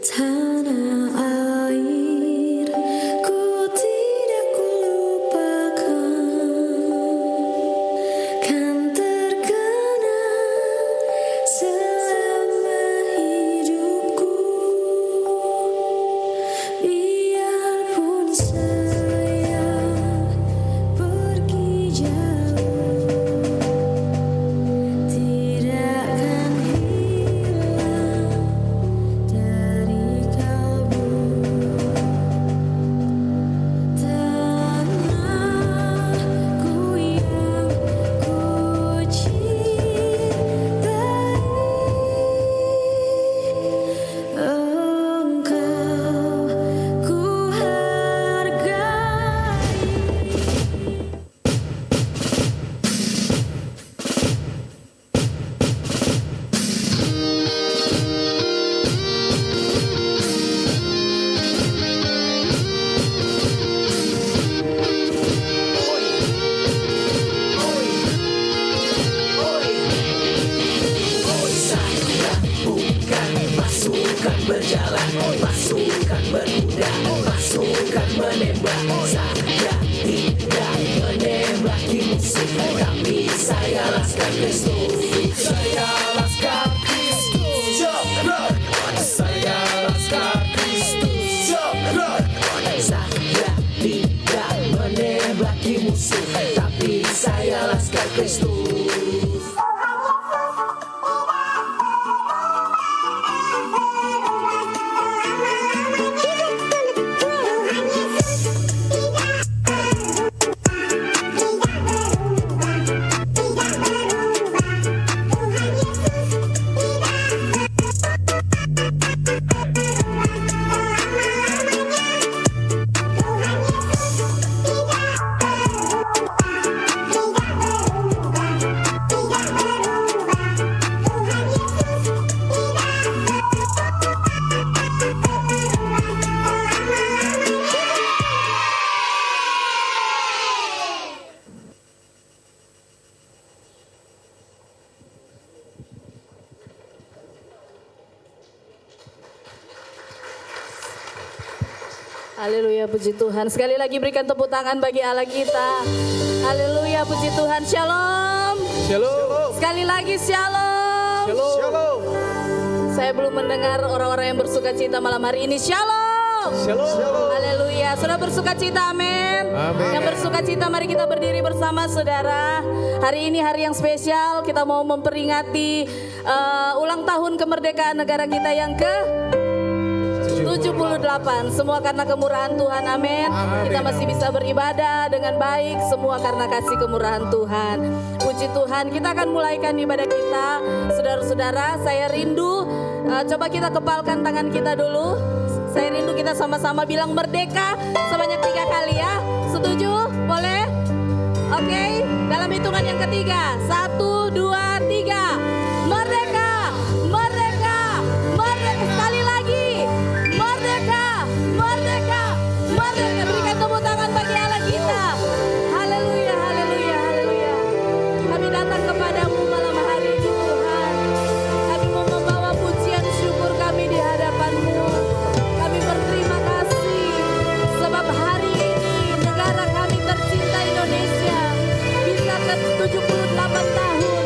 Tanah air, ku tidak kulupakan, kan terkenang selama hidupku. Biarpun saya pergi jauh, tidak akan hilang dari kalbu. Tanahku yang ku cintai, engkau ku hargai. Saya bukan pasukan berjalan, pasukan berkuda, pasukan menembak. Saya tidak menembaki musuh, tapi saya laskar Kristus. Saya laskar Kristus. Saya laskar Kristus. Saya tidak menembaki musuh, tapi saya laskar Kristus. Haleluya, puji Tuhan. Sekali lagi berikan tepuk tangan bagi Allah kita. Haleluya, puji Tuhan. Shalom. Shalom. Sekali lagi shalom. Shalom. Saya belum mendengar orang-orang yang bersuka cita malam hari ini. Shalom. Shalom. Haleluya. Sudah bersuka cita, amin. Amin. Yang bersuka cita, mari kita berdiri bersama saudara. Hari ini hari yang spesial. Kita mau memperingati ulang tahun kemerdekaan negara kita yang ke 78. Semua karena kemurahan Tuhan, amin. Kita masih bisa beribadah dengan baik, semua karena kasih kemurahan Tuhan. Puji Tuhan, kita akan mulaikan ibadah kita. Saudara-saudara, saya rindu, coba kita kepalkan tangan kita dulu. Saya rindu kita sama-sama bilang merdeka sebanyak 3 kali ya. Setuju? Boleh? Oke, dalam hitungan yang ketiga. 1, 2, 3. Merdeka, merdeka, merdeka. Sekali lagi. Merdeka, merdeka, merdeka. Berikan tepuk tangan bagi Allah kita. Haleluya, haleluya, haleluya. Kami datang kepadamu malam hari ini Tuhan. Kami mau membawa pujian syukur kami di hadapan-Mu. Kami berterima kasih sebab hari ini negara kami tercinta Indonesia bisa ke 78 tahun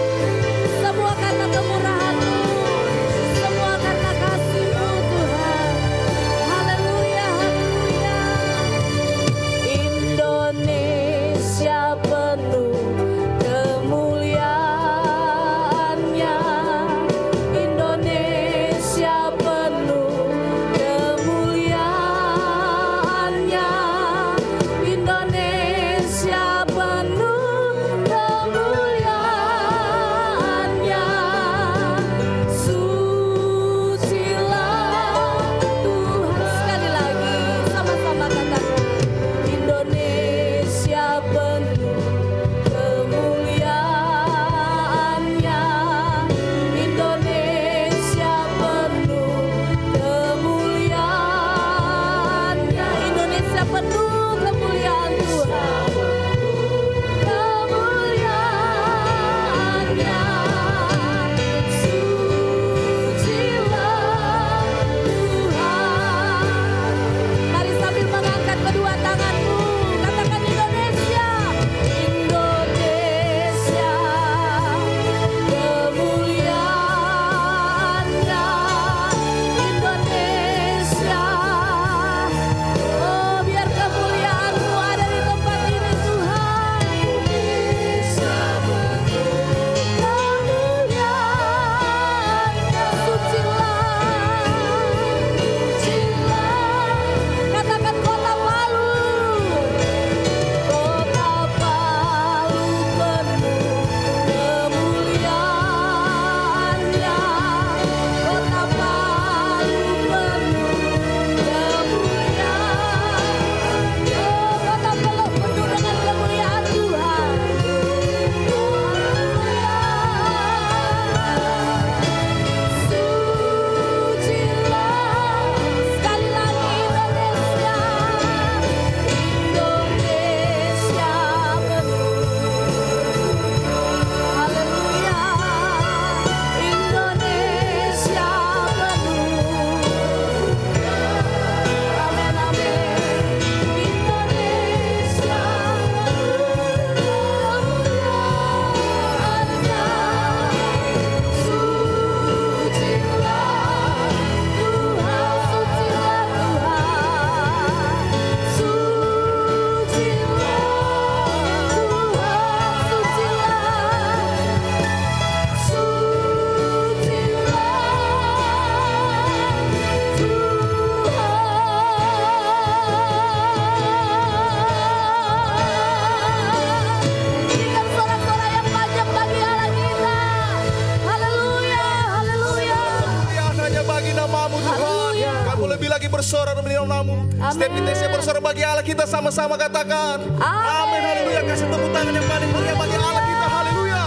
namamu Tuhan. Haleluya. Kamu lebih lagi bersorak demi namamu. Setiap kita yang bersorak bagi Allah, kita sama-sama katakan amin. Haleluya. Kasih tepuk tangan yang paling mulia bagi Allah kita. Haleluya.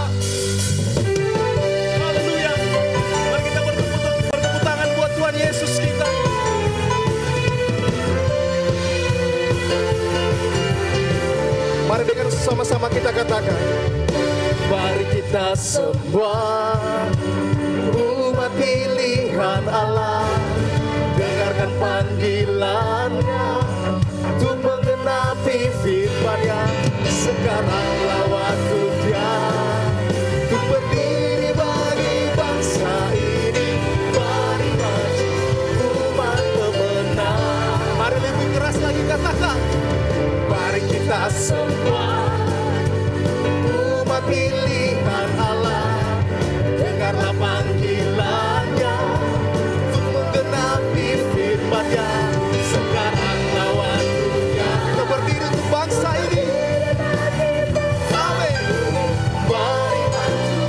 Haleluya. Mari kita bertepuk tangan buat Tuhan Yesus kita. Mari dengan sama-sama kita katakan, mari kita semua umat pilihan Allah, dengarkan panggilannya untuk menggenapi firman-Nya. Sekaranglah waktunya untuk berdiri bagi bangsa ini. Mari maju umat pemenang. Mari lebih keras lagi katakan, mari kita semua umat pilihan Allah, dengarlah panggilannya untuk menggenapi firman-Nya. Sekaranglah waktunya kita berdiri untuk bangsa ini. Amin. Mari maju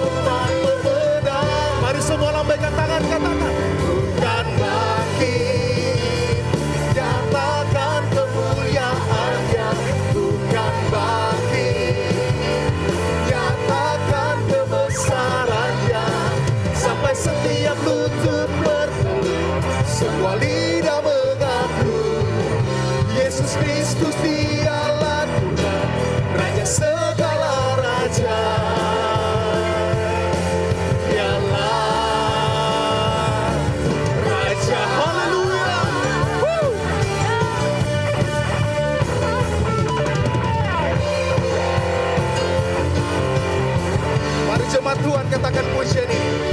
umat pemenang. Mari semua lambaikan tangan, katakan bukan bangkit, nyatakan kemuliaan-Nya. Bukan bangkit, nyatakan kebesaran-Nya. Sampai setiap lutut bertelut, semua lidah mengaku Yesus Kristus dialah Tuhan, Raja segala raja. Dialah Raja. Haleluya. Mari jemaat Tuhan katakan pujian ini.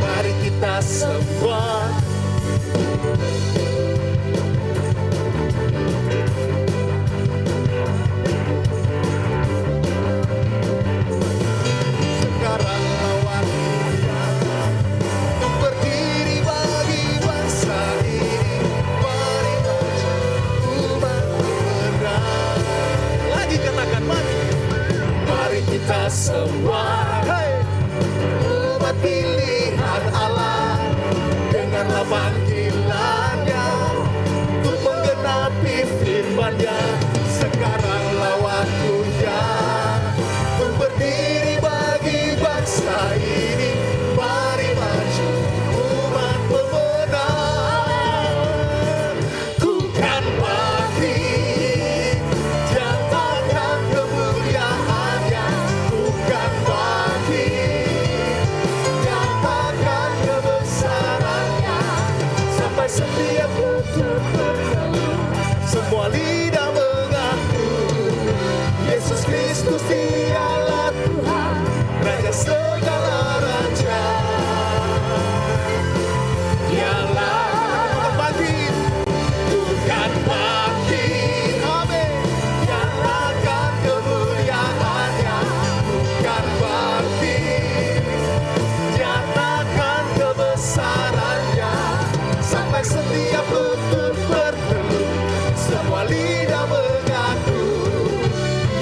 Mari kita semua sekaranglah waktunya untuk berdiri bagi bangsa ini. Mari maju umat pemenang. Lagi katakan mari. Mari kita semua umat pilihan Allah, dengarlah panggilannya untuk menggenapi firman-Nya. Sekaranglah waktunya untuk berdiri bagi bangsa ini. Mari maju umat pemenang. Bukan bangkit, nyatakan kemuliaan-Nya. Bukan bangkit, nyatakan kebesaran-Nya. Sampai setiap lutut bertelut, semua lidah mengaku Yesus Kristus dialah Tuhan, Raja segala raja. Dialah bukan bangkit, bukan bangkit, amin, nyatakan kemuliaan-Nya. Bukan bangkit, nyatakan kebesaran-Nya. Sampai setiap lutut bertelut, semua lidah mengaku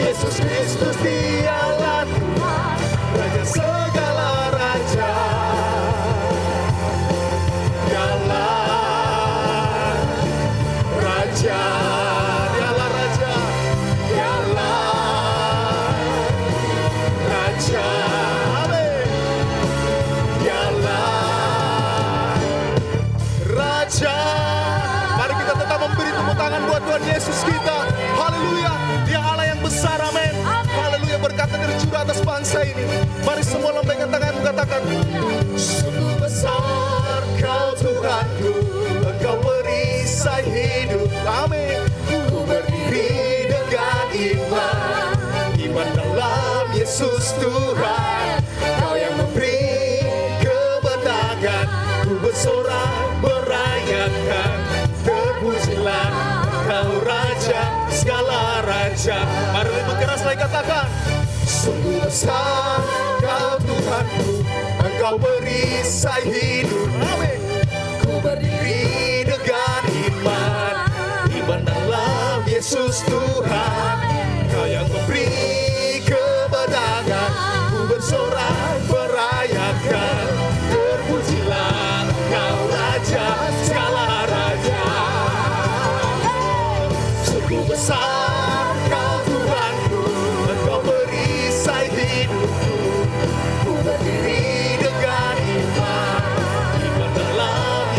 Yesus Kristus dialah Tuhan, Raja segala raja. Dialah Raja, dialah Raja, dialah Raja. Amin. Dialah Raja. Mari kita tetap memberi tepuk tangan buat Tuhan Yesus kita. Haleluya. Dia Allah yang besar. Amin. Haleluya. Berkata tercurah atas bangsa ini. Mari semua lambaikan tangan, katakan sungguh besar Kau Tuhanku, Engkau perisai hidup. Amin. Ku berdiri dengan iman dalam Yesus Tuhan. Kau yang memberi kemenangan. Ku bersorak merayakan, terpujilah Kau Raja segala raja. Mari lebih keras lagi katakan, sungguh besar Kau Tuhanku, Engkau perisai hidup. Amin. Ku berdiri dengan iman dalam Yesus Tuhan. Kau yang memberi kemenangan. Ku bersorak merayakan, terpujilah Kau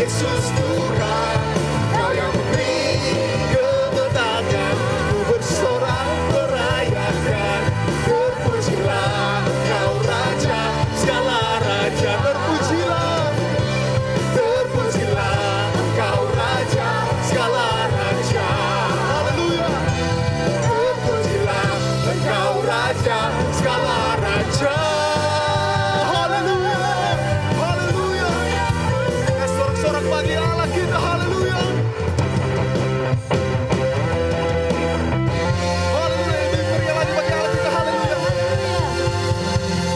Yesus Tuhan, Kau yang memberi kemenangan. Ku bersorak merayakan, terpujilah Kau Raja segala raja. Terpujilah Kau Raja segala raja. Haleluya. Terpujilah Engkau Raja segala raja. Haleluya. Haleluya. Sorak-sorak bagi Allah kita. Haleluya. Haleluya. Lebih meriah lagi bagi Allah kita. Haleluya.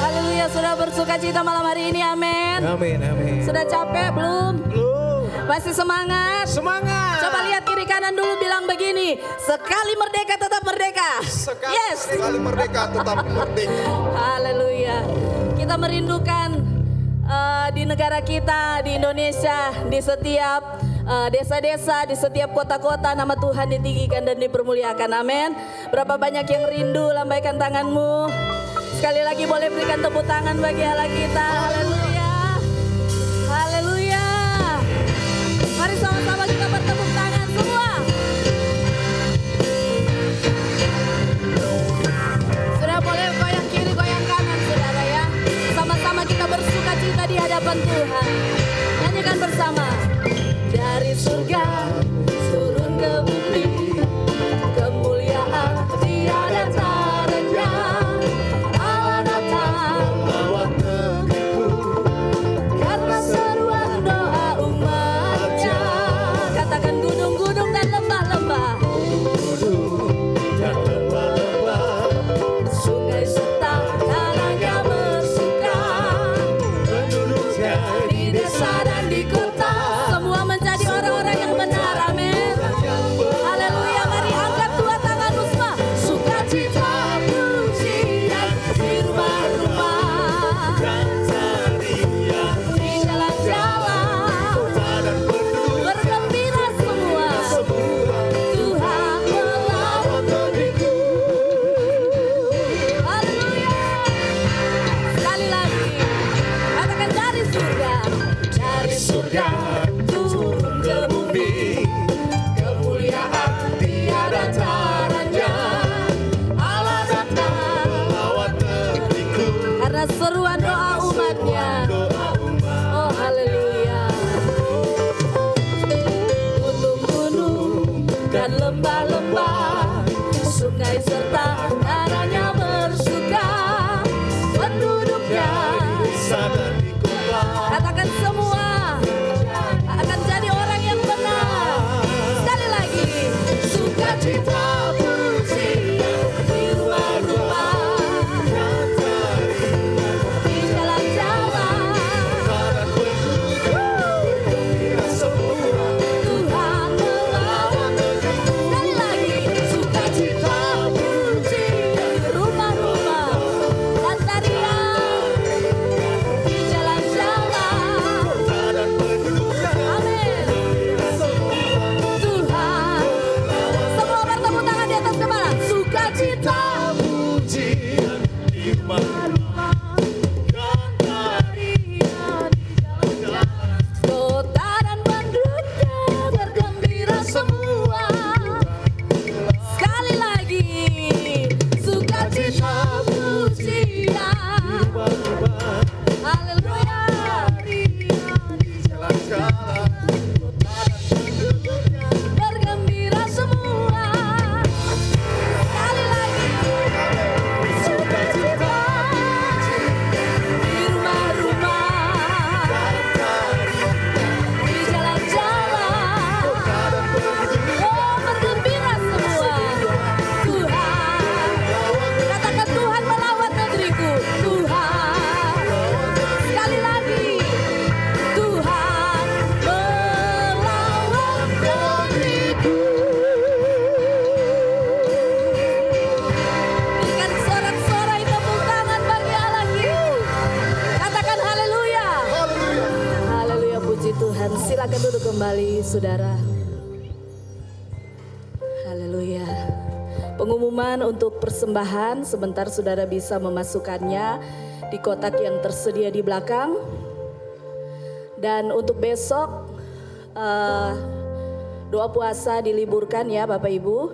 Haleluya, sudah bersuka cita malam hari ini, amin. Amin, amin. Sudah capek belum? Belum. Masih semangat? Semangat. Coba lihat kiri kanan dulu, bilang begini, sekali merdeka tetap merdeka. Sekali merdeka tetap merdeka. Haleluya. Kita merindukan di negara kita, di Indonesia, di setiap desa-desa, di setiap kota-kota nama Tuhan ditinggikan dan dipermuliakan. Amin. Berapa banyak yang rindu, lambaikan tanganmu. Sekali lagi boleh berikan tepuk tangan bagi Allah kita. Haleluya. Haleluya. Mari sama-sama kita bertepuk tangan semua. Sudah boleh goyang kiri, goyang kanan, saudara ya. Sama-sama kita bersuka cita di hadapan Tuhan. Nyanyikan bersama. Dari surga turun ke bumi, kemuliaan tiada taranya. Allah datang Lawat negeriku, karena seruan doa umatnya. Katakan gunung-gunung dan lembah-lembah, dan lembah-lembah, sungai serta tanahnya bersuka. penduduknya Di desa dan di kota, semua menjadi orang-orang yang benar, amin. Haleluya, mari angkat dua tanganmu semua. Sukacita pujian di rumah-rumah, dan tarian di jalan-jalan, kota dan penduduk bergembira semua. semua Tuhan melawat negeriku. Haleluya. Sekali lagi, katakan dari surga turun ke bumi, kemuliaan tiada taranya. Allah datang Lawat negeriku, karena seruan doa umatnya. doa umat. Oh haleluya. Gunung-gunung dan lembah-lembah, sungai serta tanahnya bersuka. Penduduknya, Sana di kota, katakan semua akan jadi orang yang benar. Sekali lagi, sukacita pujian di rumah-rumah, di jalan-jalan. dan penduduk bergembira semua. Tuhan melawat negeriku. Sekali lagi, sukacita pujian di rumah-rumah dan tarian di jalan-jalan. Dan penduduknya Amin. Tuhan, semua bertepuk tangan di atas kepala. Sukacita pujian di rumah dan tarian di jalan-jalan. Kota dan penduduknya bergembira semua. Sekali lagi, sukacita pujian. Haleluya. jalan-jalan. Bergembira semua. Sekali lagi, sukacita di rumah-rumah, di jalan-jalan. Oh, bergembira semua. Tuhan, katakan Tuhan melawat negeriku. Tuhan, sekali lagi, Tuhan melawat negeriku. Berikan sorak-sorai tepuk tangan bagi Allah kita. Katakan haleluya. Haleluya. Haleluya, puji Tuhan. Silakan duduk kembali, saudara. Haleluya. Pengumuman untuk persembahan, sebentar saudara bisa memasukkannya di kotak yang tersedia di belakang. Dan untuk besok, doa puasa diliburkan ya Bapak Ibu.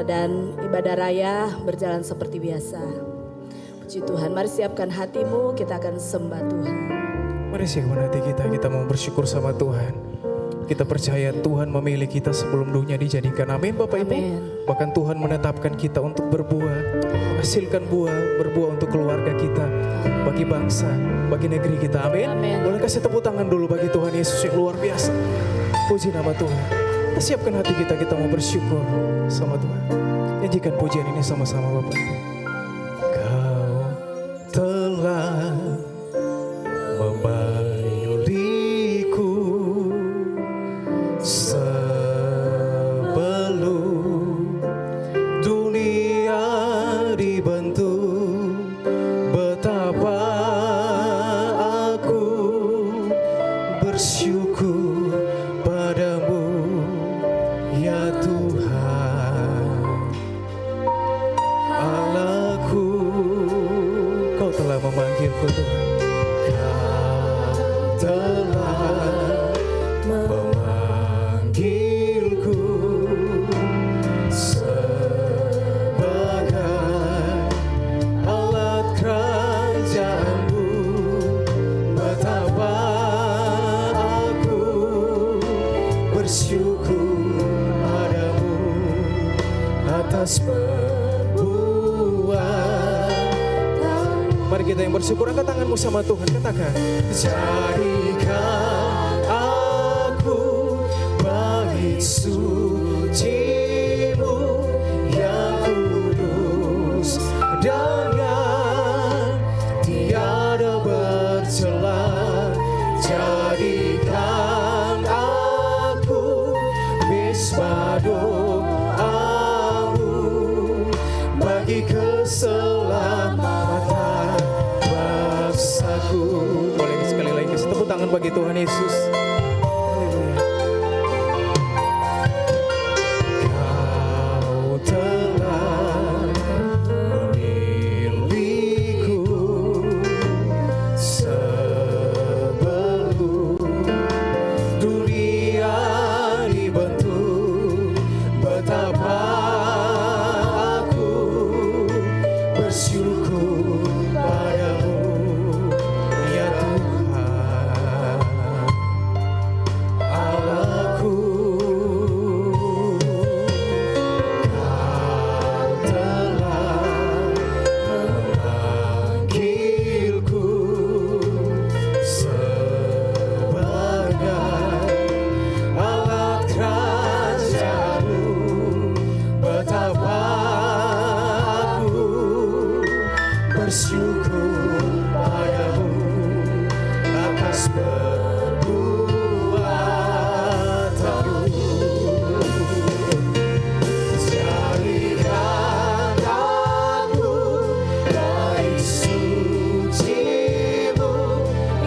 Dan ibadah raya berjalan seperti biasa. Puji Tuhan, mari siapkan hatimu, kita akan sembah Tuhan. Mari siapkan hati kita mau bersyukur sama Tuhan. Kita percaya Tuhan memilih kita sebelum dunia dijadikan. Amin Bapak Ibu. Amin. Bahkan Tuhan menetapkan kita untuk berbuah, menghasilkan buah, berbuah untuk keluarga kita, bagi bangsa, bagi negeri kita. Amin. Amin. Boleh kasih tepuk tangan dulu bagi Tuhan Yesus yang luar biasa. Puji nama Tuhan. Kita siapkan hati kita mau bersyukur sama Tuhan. Nyanyikan pujian ini sama-sama Bapak Ibu. Kau telah membayuliku sebelum dunia dibentuk, betapa aku bersyukur padamu ya Tuhan Allahku. Kau telah memanggilku Tuhan, Kau telah memanggilku sebagai alat kerajaanmu, betapa aku bersyukur padamu atas perbuatan. Mari kita yang bersyukur, angkat tanganmu sama Tuhan, katakan, jadikan aku bait suci-Mu yang kudus dan yang tiada bercela. Jadikan aku misbah doa-Mu bagi keselamatan bangsaku. Boleh sekali lagi kasih tepuk tangan bagi Tuhan Yesus. Haleluya. Kau telah memilihku sebelum dunia dibentuk, betapa aku bersyukur padamu ya Tuhan Allahku. Kau telah memanggilku sebagai alat kerajaanmu, betapa aku bersyukur padamu atas perbuatanmu. Jadikan aku bait suci-Mu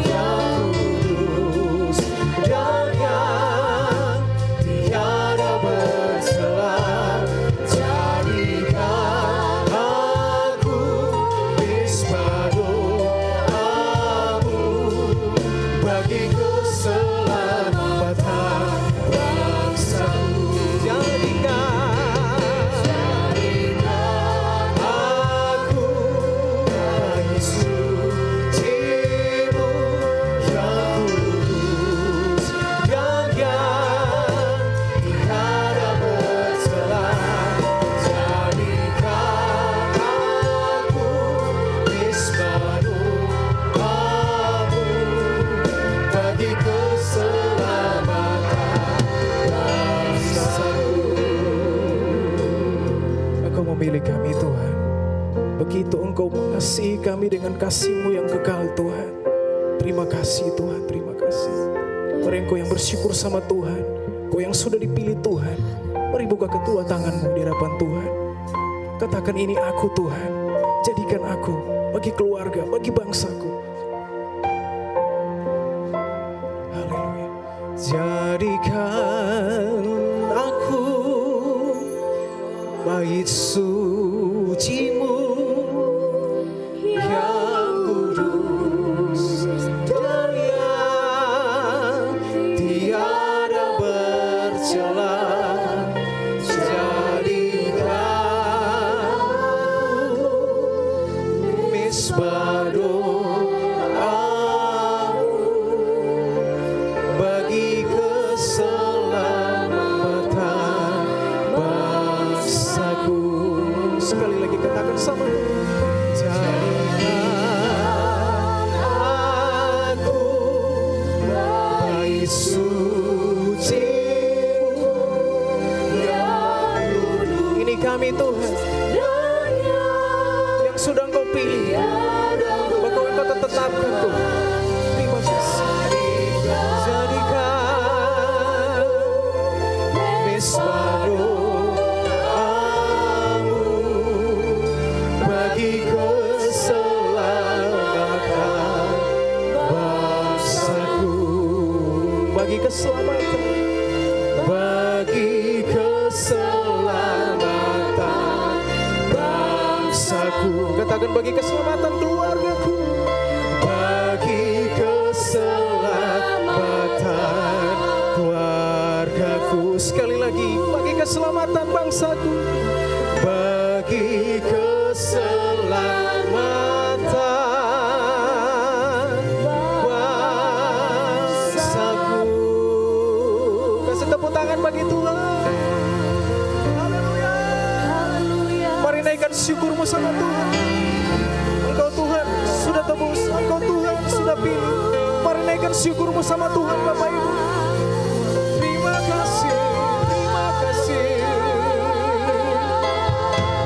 yang kudus dan yang tiada bercela. Jadikan aku misbah doa-Mu bagi keselamatan bangsaku. Jadikan aku bait suci-Mu yang kudus dan yang tiada bercela. Jadikan aku misbah doa-Mu bagi keselamatan bangsaku. Engkau memilih kami Tuhan, begitu Engkau mengasihi kami dengan kasih-Mu yang kekal Tuhan. Terima kasih Tuhan, terima kasih. Mari Engkau yang bersyukur sama Tuhan, Engkau yang sudah dipilih Tuhan, mari buka kedua tanganmu di hadapan Tuhan. Katakan, ini aku Tuhan, jadikan aku bagi keluarga, bagi bangsaku. Haleluya. Jadikan aku bait suci-Mu yang kudus dan yang suci-Mu. Ini kami Tuhan yang sudah Engkau pilih, bahkan Engkau tetapkan Tuhan. Terima kasih. Jadikan misbah doamu bagi keselamatan bangsaku, bagi keselamatan, bagi keselamatan bangsaku. Katakan bagi keselamatan keluargaku, bagi keselamatan keluargaku. Sekali lagi, bagi keselamatan bangsaku, bagi keselamatan bangsaku. Kasih tepuk tangan bagi Tuhan. Haleluya. Mari naikkan syukurmu sama Tuhan. Engkau Tuhan sudah tebus, Engkau Tuhan sudah pilih. Mari naikkan syukurmu sama Tuhan Bapak Ibu. Terima kasih, terima kasih.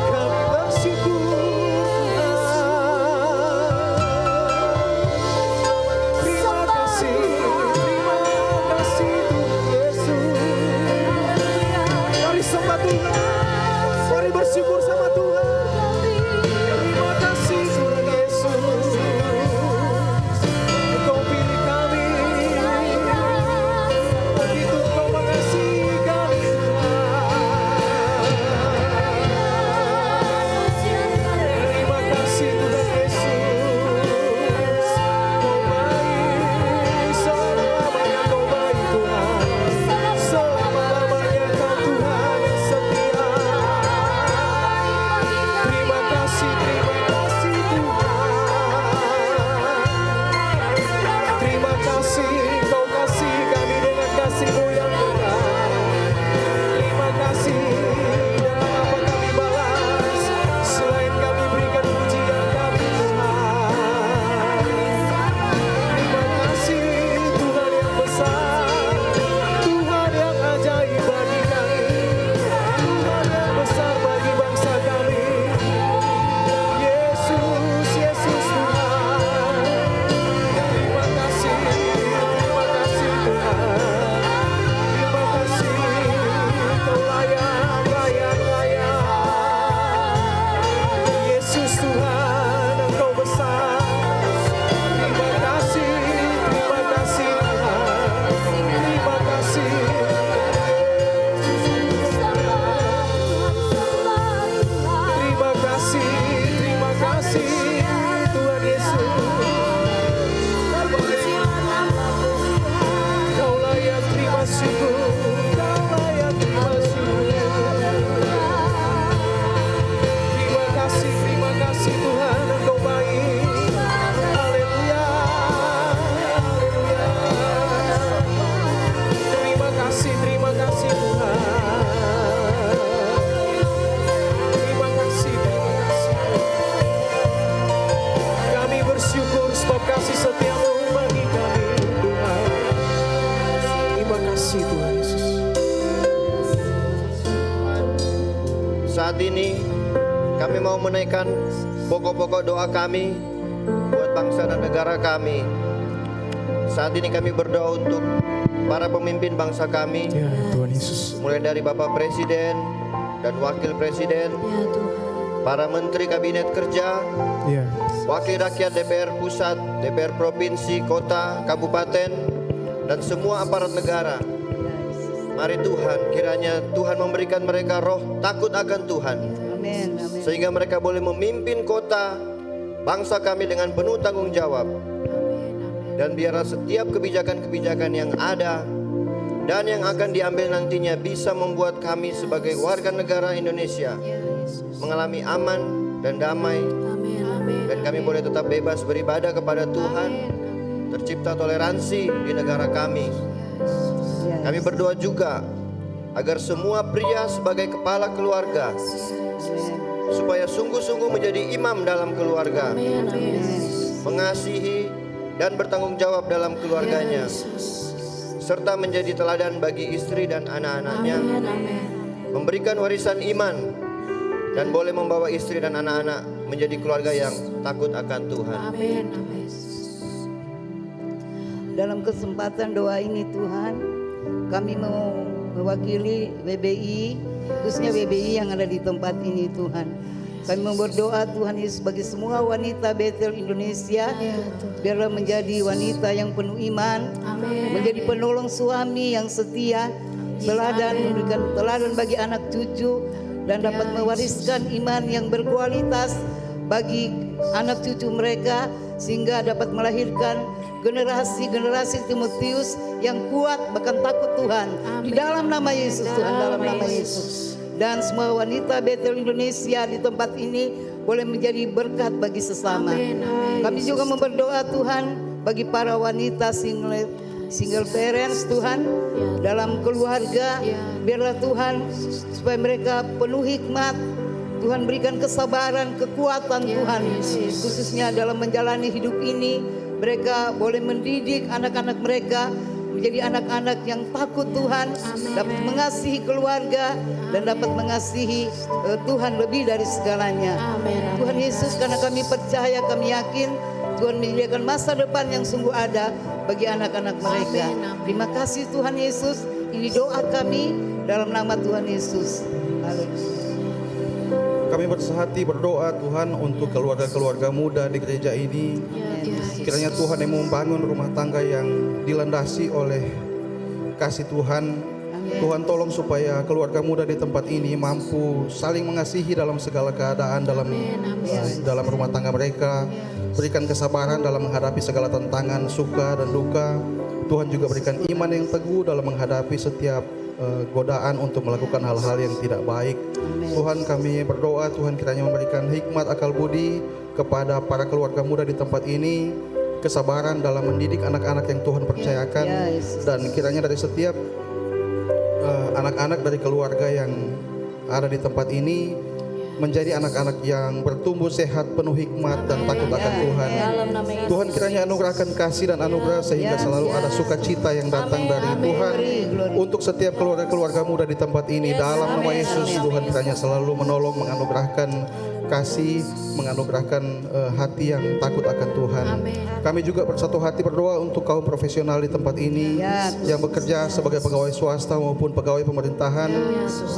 Kami bersyukur Tuhan. Terima kasih Tuhan Yesus. Mari sembah Tuhan, mari bersyukur sama Tuhan. Terima kasih Tuhan Yesus. Engkau pilih kami, begitu Engkau mengasihi kami Tuhan. Terima kasih Tuhan Yesus. Kau baik, selama-lamanya Kau baik Tuhan. Selama-lamanya Kau Tuhan yang setia. Terima kasih Tuhan. Terima kasih Kau kasih kami dengan kasih-Mu yang benar. Terima kasih, dan apa kami balas selain kami berikan pujian kami Tuhan. Terima kasih Tuhan yang besar, Tuhan yang ajaib bagi kami, Tuhan yang besar bagi bangsa kami. Yesus, Yesus Tuhan. Terima kasih Tuhan. Terima kasih, Kau layak, layak, layak. Yesus Tuhan, Engkau besar. Terima kasih Tuhan. Terima kasih. Terima kasih Tuhan Yesus. Kau layak terima syukur, Kau layak terima syukur. Terima kasih Tuhan, Engkau baik. Haleluya, haleluya. Terima kasih Tuhan. Terima kasih. Kami bersyukur sebab kasih setia-Mu bagi kami Tuhan. Terima kasih Tuhan Yesus. Saat ini kami mau menaikkan pokok-pokok doa kami buat bangsa dan negara kami. Saat ini kami berdoa untuk para pemimpin bangsa kami, Ya Tuhan Yesus. mulai dari Bapak Presiden dan Wakil Presiden, Ya Tuhan. para Menteri Kabinet Kerja, Ya. Wakil Rakyat DPR Pusat, DPR Provinsi, Kota, Kabupaten, dan semua aparat negara. Mari Tuhan, kiranya Tuhan memberikan mereka roh takut akan Tuhan, Amin. sehingga mereka boleh memimpin kota, bangsa kami dengan penuh tanggung jawab. Dan biarlah setiap kebijakan-kebijakan yang ada dan yang akan diambil nantinya bisa membuat kami sebagai warga negara Indonesia mengalami aman dan damai, dan kami boleh tetap bebas beribadah kepada Tuhan. Tercipta toleransi di negara kami. Kami berdoa juga agar semua pria sebagai kepala keluarga supaya sungguh-sungguh menjadi imam dalam keluarga, mengasihi dan bertanggung jawab dalam keluarganya, serta menjadi teladan bagi istri dan anak-anaknya, memberikan warisan iman, dan boleh membawa istri dan anak-anak menjadi keluarga yang takut akan Tuhan. Amin. Dalam kesempatan doa ini Tuhan, kami mau mewakili WBI, khususnya WBI yang ada di tempat ini Tuhan. Kami mau berdoa Tuhan Yesus bagi semua wanita Bethel Indonesia, biarlah menjadi wanita yang penuh iman, menjadi penolong suami yang setia, teladan, memberikan teladan bagi anak cucu, dan dapat mewariskan iman yang berkualitas bagi anak cucu mereka, sehingga dapat melahirkan generasi-generasi Timotius yang kuat bahkan takut Tuhan. Di dalam nama Yesus Tuhan, dalam nama Yesus. Dan semua wanita Bethel Indonesia di tempat ini boleh menjadi berkat bagi sesama. Kami juga berdoa Tuhan bagi para wanita single parents Tuhan, dalam keluarga, biarlah Tuhan supaya mereka penuh hikmat. Tuhan berikan kesabaran, kekuatan Tuhan, khususnya dalam menjalani hidup ini. Mereka boleh mendidik anak-anak mereka menjadi anak-anak yang takut Tuhan, dapat mengasihi keluarga, dan dapat mengasihi Tuhan lebih dari segalanya. Tuhan Yesus, karena kami percaya, kami yakin Tuhan menyediakan masa depan yang sungguh ada bagi anak-anak mereka. Terima kasih Tuhan Yesus. Ini doa kami dalam nama Tuhan Yesus. Haleluya. Kami bersehati berdoa Tuhan untuk keluarga-keluarga muda di gereja ini. Kiranya Tuhan yang membangun rumah tangga yang dilandasi oleh kasih Tuhan. Tuhan tolong supaya keluarga muda di tempat ini mampu saling mengasihi dalam segala keadaan dalam rumah tangga mereka. Berikan kesabaran dalam menghadapi segala tantangan, suka dan duka. Tuhan juga berikan iman yang teguh dalam menghadapi setiap godaan untuk melakukan hal-hal yang tidak baik. Tuhan, kami berdoa Tuhan kiranya memberikan hikmat akal budi kepada para keluarga muda di tempat ini, kesabaran dalam mendidik anak-anak yang Tuhan percayakan, dan kiranya dari setiap anak-anak dari keluarga yang ada di tempat ini menjadi anak-anak yang bertumbuh sehat, penuh hikmat dan takut akan Tuhan. Tuhan kiranya anugerahkan kasih dan anugerah sehingga selalu ada sukacita yang datang dari Tuhan untuk setiap keluarga-keluarga muda di tempat ini. Dalam nama Yesus, Tuhan kiranya selalu menolong, menganugerahkan kasih, menganugerahkan hati yang takut akan Tuhan. Kami juga bersatu hati berdoa untuk kaum profesional di tempat ini yang bekerja sebagai pegawai swasta maupun pegawai pemerintahan.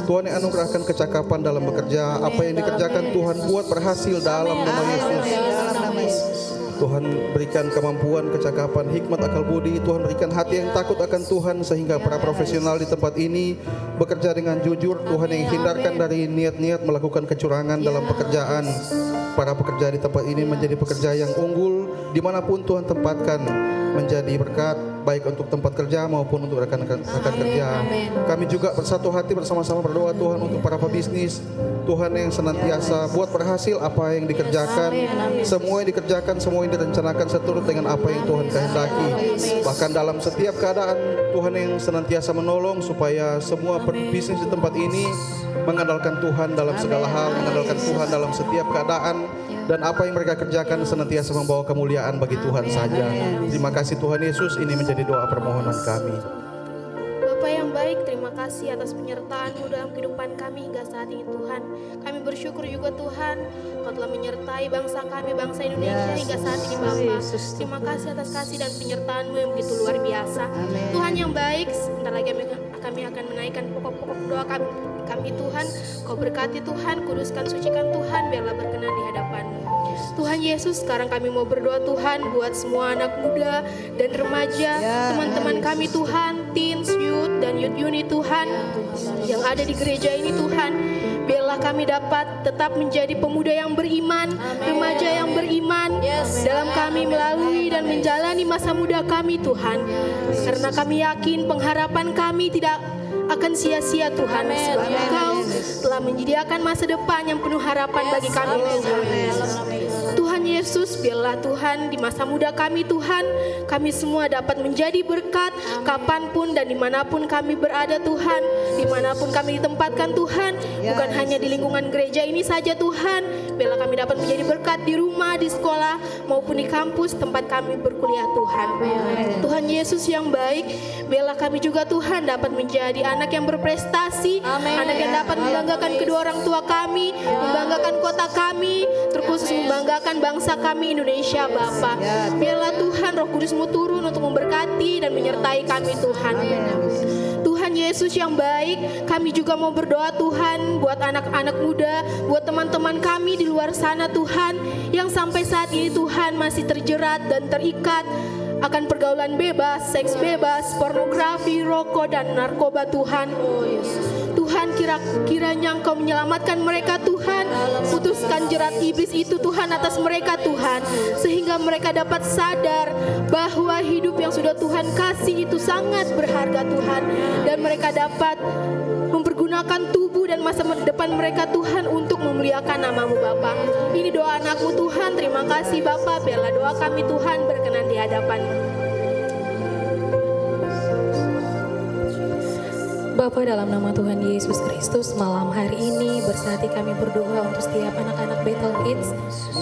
Tuhan yang anugerahkan kecakapan dalam bekerja. Apa yang dikerjakan Tuhan buat berhasil dalam nama Yesus. Tuhan berikan kemampuan, kecakapan, hikmat, akal budi. Tuhan berikan hati yang takut akan Tuhan sehingga para profesional di tempat ini bekerja dengan jujur. Tuhan yang hindarkan dari niat-niat melakukan kecurangan dalam pekerjaan. Para pekerja di tempat ini menjadi pekerja yang unggul dimanapun Tuhan tempatkan, menjadi berkat baik untuk tempat kerja maupun untuk rekan-rekan kerja. Kami juga bersatu hati bersama-sama berdoa Tuhan untuk para pebisnis. Tuhan yang senantiasa buat berhasil apa yang dikerjakan. Semua yang dikerjakan, semua yang direncanakan seturut dengan apa yang Tuhan kehendaki. Bahkan dalam setiap keadaan Tuhan yang senantiasa menolong supaya semua pebisnis di tempat ini mengandalkan Tuhan dalam segala hal, mengandalkan Tuhan dalam setiap keadaan, dan apa yang mereka kerjakan senantiasa membawa kemuliaan bagi Tuhan saja. Terima kasih Tuhan Yesus, ini menjadi doa permohonan kami. Bapa yang baik, terima kasih atas penyertaan-Mu dalam kehidupan kami hingga saat ini Tuhan. Kami bersyukur juga Tuhan, Kau telah menyertai bangsa kami, bangsa Indonesia hingga saat ini Bapa. Terima kasih atas kasih dan penyertaan-Mu yang begitu luar biasa. Tuhan yang baik, sebentar lagi kami akan menaikkan pokok-pokok doa kami Tuhan. Kau berkati Tuhan, kuduskan, sucikan Tuhan, biarlah berkenan di hadapan-Mu. Tuhan Yesus, sekarang kami mau berdoa Tuhan buat semua anak muda dan remaja, teman-teman kami Tuhan, teens, youth, dan youth unit Tuhan, yang ada di gereja ini Tuhan. Biarlah kami dapat tetap menjadi pemuda yang beriman, remaja yang beriman, dalam kami melalui dan menjalani masa muda kami Tuhan. Karena kami yakin pengharapan kami tidak akan sia-sia Tuhan, sebab Engkau telah menyediakan masa depan yang penuh harapan bagi kami Tuhan. Tuhan Yesus, biarlah Tuhan di masa muda kami Tuhan, kami semua dapat menjadi berkat kapanpun dan dimanapun kami berada Tuhan, dimanapun kami ditempatkan Tuhan, bukan hanya di lingkungan gereja ini saja Tuhan, biarlah kami dapat menjadi berkat di rumah, di sekolah, maupun di kampus tempat kami berkuliah Tuhan. Tuhan Yesus yang baik, biarlah kami juga Tuhan dapat menjadi anak yang berprestasi, anak yang dapat membanggakan kedua orang tua kami, membanggakan kota kami, terkhusus membanggakan bangsa kami Indonesia Bapa. Biarlah Tuhan Roh Kudus-Mu turun untuk memberkati dan menyertai kami Tuhan. Tuhan Yesus yang baik, kami juga mau berdoa Tuhan buat anak-anak muda, buat teman-teman kami di luar sana Tuhan, yang sampai saat ini Tuhan masih terjerat dan terikat akan pergaulan bebas, seks bebas, pornografi, rokok, dan narkoba Tuhan. Tuhan kiranya Engkau menyelamatkan mereka Tuhan, putuskan jerat iblis itu Tuhan atas mereka Tuhan, sehingga mereka dapat sadar bahwa hidup yang sudah Tuhan kasih itu sangat berharga Tuhan, dan mereka dapat mempergunakan tubuh dan masa depan mereka Tuhan untuk memuliakan nama-Mu Bapa. Ini doa anak-Mu Tuhan, terima kasih Bapa, biarlah doa kami Tuhan berkenan di hadapan-Mu. Bapa, dalam nama Tuhan Yesus Kristus, malam hari ini bersati kami berdoa untuk setiap anak-anak Bethel Kids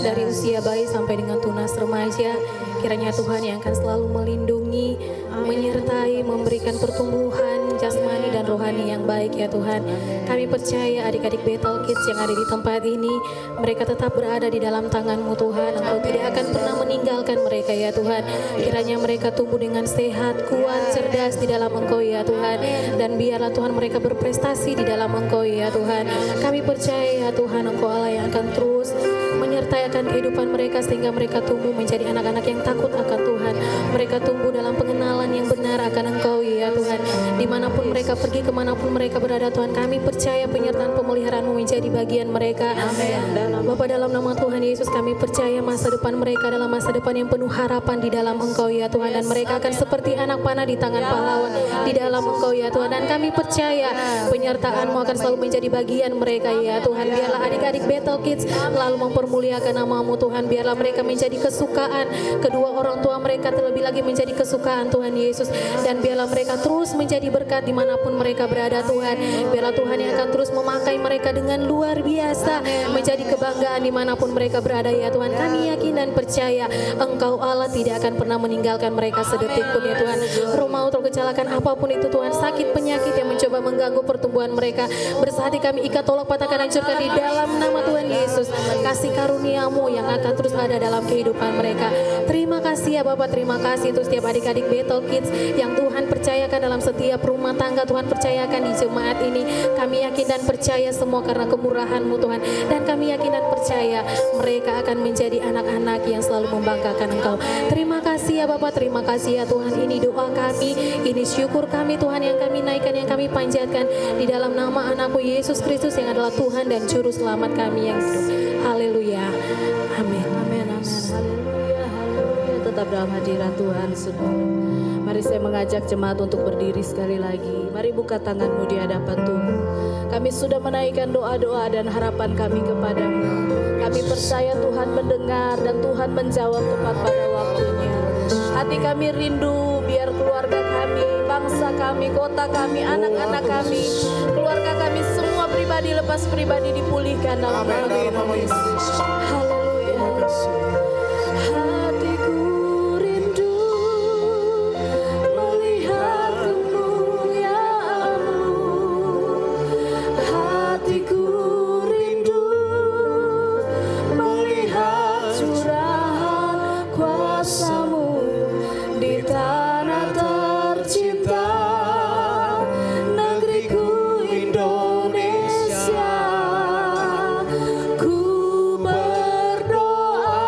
dari usia bayi sampai dengan tunas remaja. Kiranya Tuhan yang akan selalu melindungi, menyertai, memberikan pertumbuhan jasmani dan rohani yang baik ya Tuhan. Kami percaya adik-adik Bethel Kids yang ada di tempat ini, mereka tetap berada di dalam tangan-Mu Tuhan. Engkau tidak akan pernah meninggalkan mereka ya Tuhan. Kiranya mereka tumbuh dengan sehat, kuat, cerdas di dalam Engkau ya Tuhan. Dan biarlah Tuhan mereka berprestasi di dalam Engkau ya Tuhan. Kami percaya ya Tuhan, Engkau Allah yang akan terus menyertai akan kehidupan mereka sehingga mereka tumbuh menjadi anak-anak yang takut akan Tuhan. Mereka tumbuh dalam pengenalan yang benar akan Engkau ya Tuhan. Dimanapun mereka pergi, kemanapun mereka berada Tuhan, kami percaya penyertaan pemeliharaan-Mu menjadi bagian mereka. Bapa, dalam nama Tuhan Yesus kami percaya masa depan mereka adalah masa depan yang penuh harapan di dalam Engkau ya Tuhan. Dan mereka akan seperti anak panah di tangan pahlawan di dalam Engkau ya Tuhan. Dan kami percaya penyertaan-Mu akan selalu menjadi bagian mereka ya Tuhan. Biarlah adik-adik Bethel Kids lalu mempermuliakan nama-Mu Tuhan. Biarlah mereka menjadi kesukaan kedua orang tua mereka, terlebih lagi menjadi kesukaan Tuhan Yesus. Dan biarlah mereka terus menjadi berkat dimanapun mereka berada Tuhan. Biarlah Tuhan yang akan terus memakai mereka dengan luar biasa, menjadi kebanggaan dimanapun mereka berada ya Tuhan. Kami yakin dan percaya Engkau Allah tidak akan pernah meninggalkan mereka sedetik pun ya Tuhan. Roh maut, roh kecelakaan apapun itu Tuhan, sakit penyakit yang mencoba mengganggu pertumbuhan mereka, bersahati kami ikat, tolak, patahkan, hancurkan di dalam nama Tuhan Yesus. Kasih karunia-Mu yang akan terus ada dalam kehidupan mereka. Terima kasih ya Bapak, terima kasih untuk setiap adik-adik Bethel Kids yang Tuhan percayakan dalam setiap rumah tangga. Tuhan percayakan di jemaat ini. Kami yakin dan percaya semua karena kemurahan-Mu Tuhan. Dan kami yakin dan percaya mereka akan menjadi anak-anak yang selalu membanggakan Engkau. Terima kasih ya Bapak, terima kasih ya Tuhan. Ini doa kami, ini syukur kami Tuhan yang kami naikkan, yang kami panjatkan di dalam nama anakmu Yesus Kristus yang adalah Tuhan dan Juru Selamat kami yang hidup. Haleluya. Amin. Amin, amin. Haleluya, haleluya. Tetap dalam hadirat Tuhan, saudara. Mari saya mengajak jemaat untuk berdiri sekali lagi. Mari buka tanganmu di hadapan Tuhan. Kami sudah menaikkan doa-doa dan harapan kami kepadamu. Kami percaya Tuhan mendengar dan Tuhan menjawab tepat pada waktunya. Hati kami rindu biar keluarga kami, bangsa kami, kota kami, anak-anak kami, keluarga kami semua pribadi lepas pribadi dipulihkan dalam nama Yesus. Haleluya. Hatiku rindu melihat kemuliaan-Mu. Hatiku rindu melihat curahan kuasa-Mu di tanah tercinta, negeriku Indonesia. Ku berdoa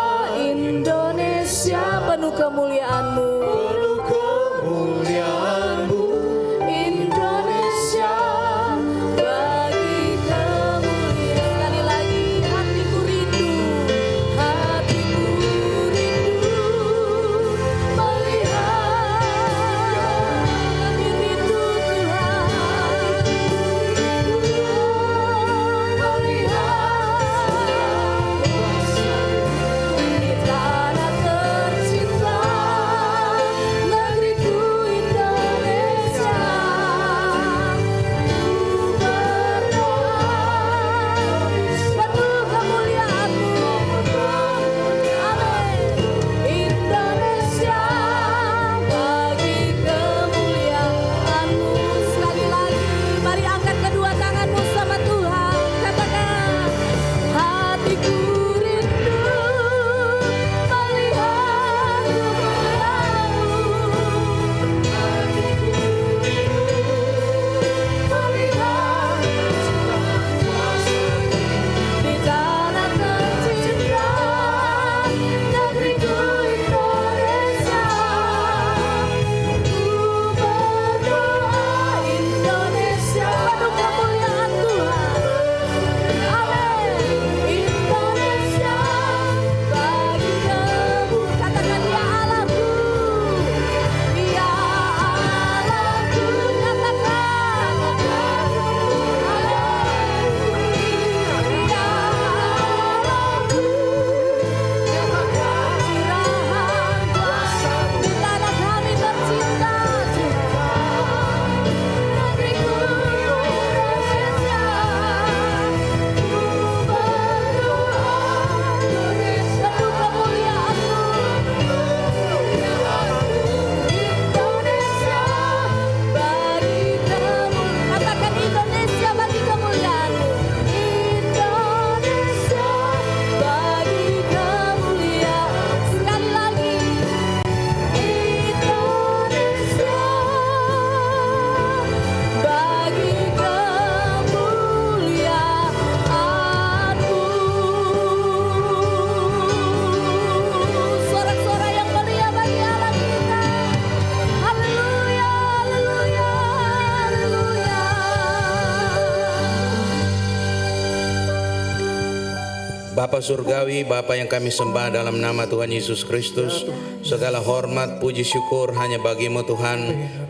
Bapa Surgawi, Bapa yang kami sembah dalam nama Tuhan Yesus Kristus, segala hormat, puji, syukur hanya bagi-Mu Tuhan.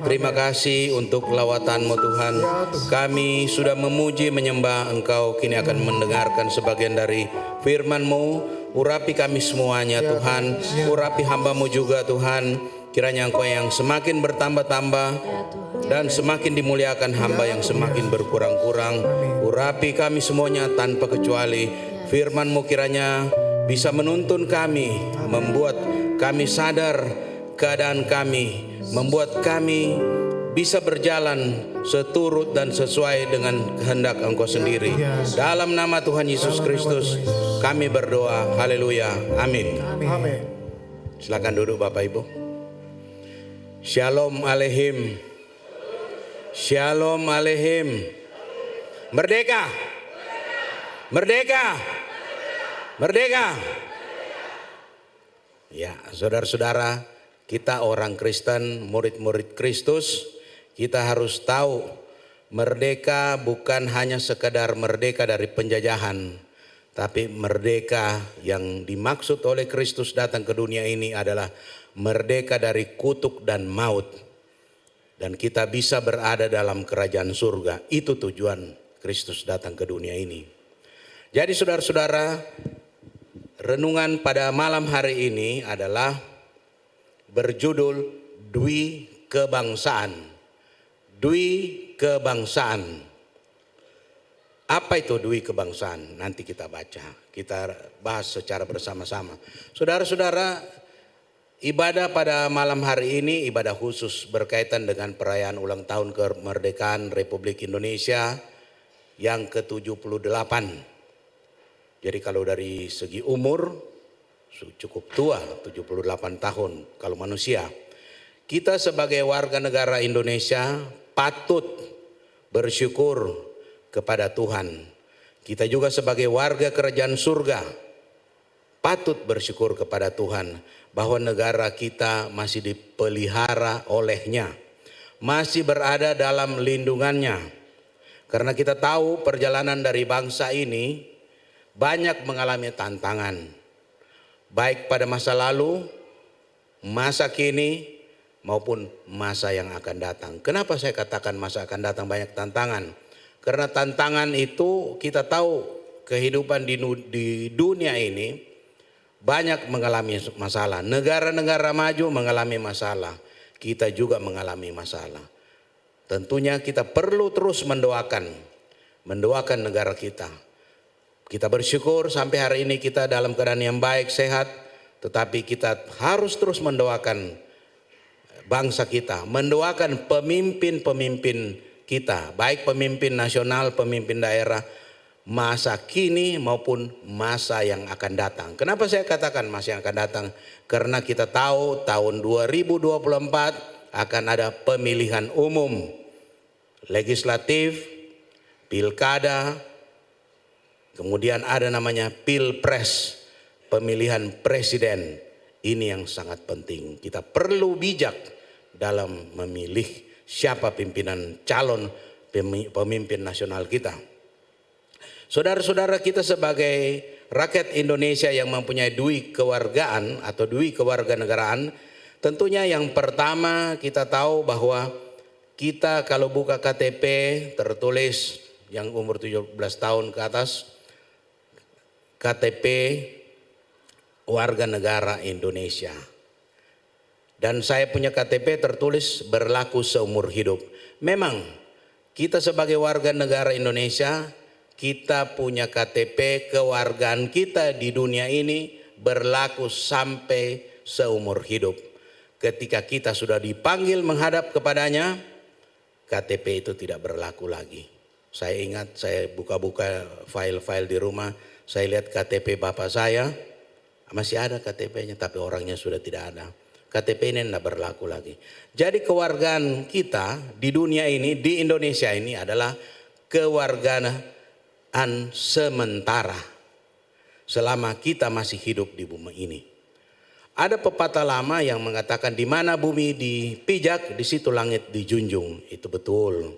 Terima kasih untuk lawatan-Mu Tuhan. Kami sudah memuji, menyembah Engkau, kini akan mendengarkan sebagian dari firman-Mu. Urapi kami semuanya Tuhan, urapi hamba-Mu juga Tuhan. Kiranya Engkau yang semakin bertambah-tambah dan semakin dimuliakan hamba yang semakin berkurang-kurang. Urapi kami semuanya tanpa kecuali. Firman-Mu kiranya bisa menuntun kami, membuat kami sadar keadaan kami, membuat kami bisa berjalan seturut dan sesuai dengan kehendak Engkau sendiri. Dalam nama Tuhan Yesus Kristus kami berdoa. Haleluya. Amin. Silakan duduk Bapak Ibu. Shalom Aleihim. Shalom Aleihim. Merdeka. Merdeka. Merdeka. Ya, saudara-saudara, kita orang Kristen, murid-murid Kristus, kita harus tahu merdeka bukan hanya sekedar merdeka dari penjajahan, tapi merdeka yang dimaksud oleh Kristus datang ke dunia ini adalah merdeka dari kutuk dan maut. Dan kita bisa berada dalam kerajaan surga. Itu tujuan Kristus datang ke dunia ini. Jadi saudara-saudara, renungan pada malam hari ini adalah berjudul Dwi Kebangsaan. Dwi Kebangsaan. Apa itu Dwi Kebangsaan? Nanti kita baca, kita bahas secara bersama-sama. Saudara-saudara, ibadah pada malam hari ini ibadah khusus berkaitan dengan perayaan ulang tahun kemerdekaan Republik Indonesia yang ke-78. Jadi kalau dari segi umur cukup tua, 78 tahun kalau manusia. Kita sebagai warga negara Indonesia patut bersyukur kepada Tuhan. Kita juga sebagai warga kerajaan surga patut bersyukur kepada Tuhan bahwa negara kita masih dipelihara oleh-Nya, masih berada dalam lindungannya. Karena kita tahu perjalanan dari bangsa ini banyak mengalami tantangan, baik pada masa lalu, masa kini, maupun masa yang akan datang. Kenapa saya katakan masa akan datang banyak tantangan? Karena tantangan itu kita tahu kehidupan di dunia ini banyak mengalami masalah. Negara-negara maju mengalami masalah, kita juga mengalami masalah. Tentunya kita perlu terus mendoakan negara kita. Kita bersyukur sampai hari ini kita dalam keadaan yang baik, sehat. Tetapi kita harus terus mendoakan bangsa kita. Mendoakan pemimpin-pemimpin kita. Baik pemimpin nasional, pemimpin daerah. Masa kini maupun masa yang akan datang. Kenapa saya katakan masa yang akan datang? Karena kita tahu tahun 2024 akan ada pemilihan umum. Legislatif, pilkada, kemudian ada namanya pilpres, pemilihan presiden. Ini yang sangat penting. Kita perlu bijak dalam memilih siapa pimpinan calon pemimpin nasional kita. Saudara-saudara, kita sebagai rakyat Indonesia yang mempunyai dui kewargaan atau dui kewarganegaraan, tentunya yang pertama kita tahu bahwa kita kalau buka KTP tertulis yang umur 17 tahun ke atas, KTP warga negara Indonesia. Dan saya punya KTP tertulis berlaku seumur hidup. Memang kita sebagai warga negara Indonesia, kita punya KTP kewargaan kita di dunia ini berlaku sampai seumur hidup. Ketika kita sudah dipanggil menghadap kepadanya, KTP itu tidak berlaku lagi. Saya ingat saya buka-buka file-file di rumah, saya lihat KTP bapak saya, masih ada KTP-nya tapi orangnya sudah tidak ada. KTP ini tidak berlaku lagi. Jadi kewargaan kita di dunia ini, di Indonesia ini adalah kewargaan sementara. Selama kita masih hidup di bumi ini. Ada pepatah lama yang mengatakan di mana bumi dipijak, di situ langit dijunjung. Itu betul.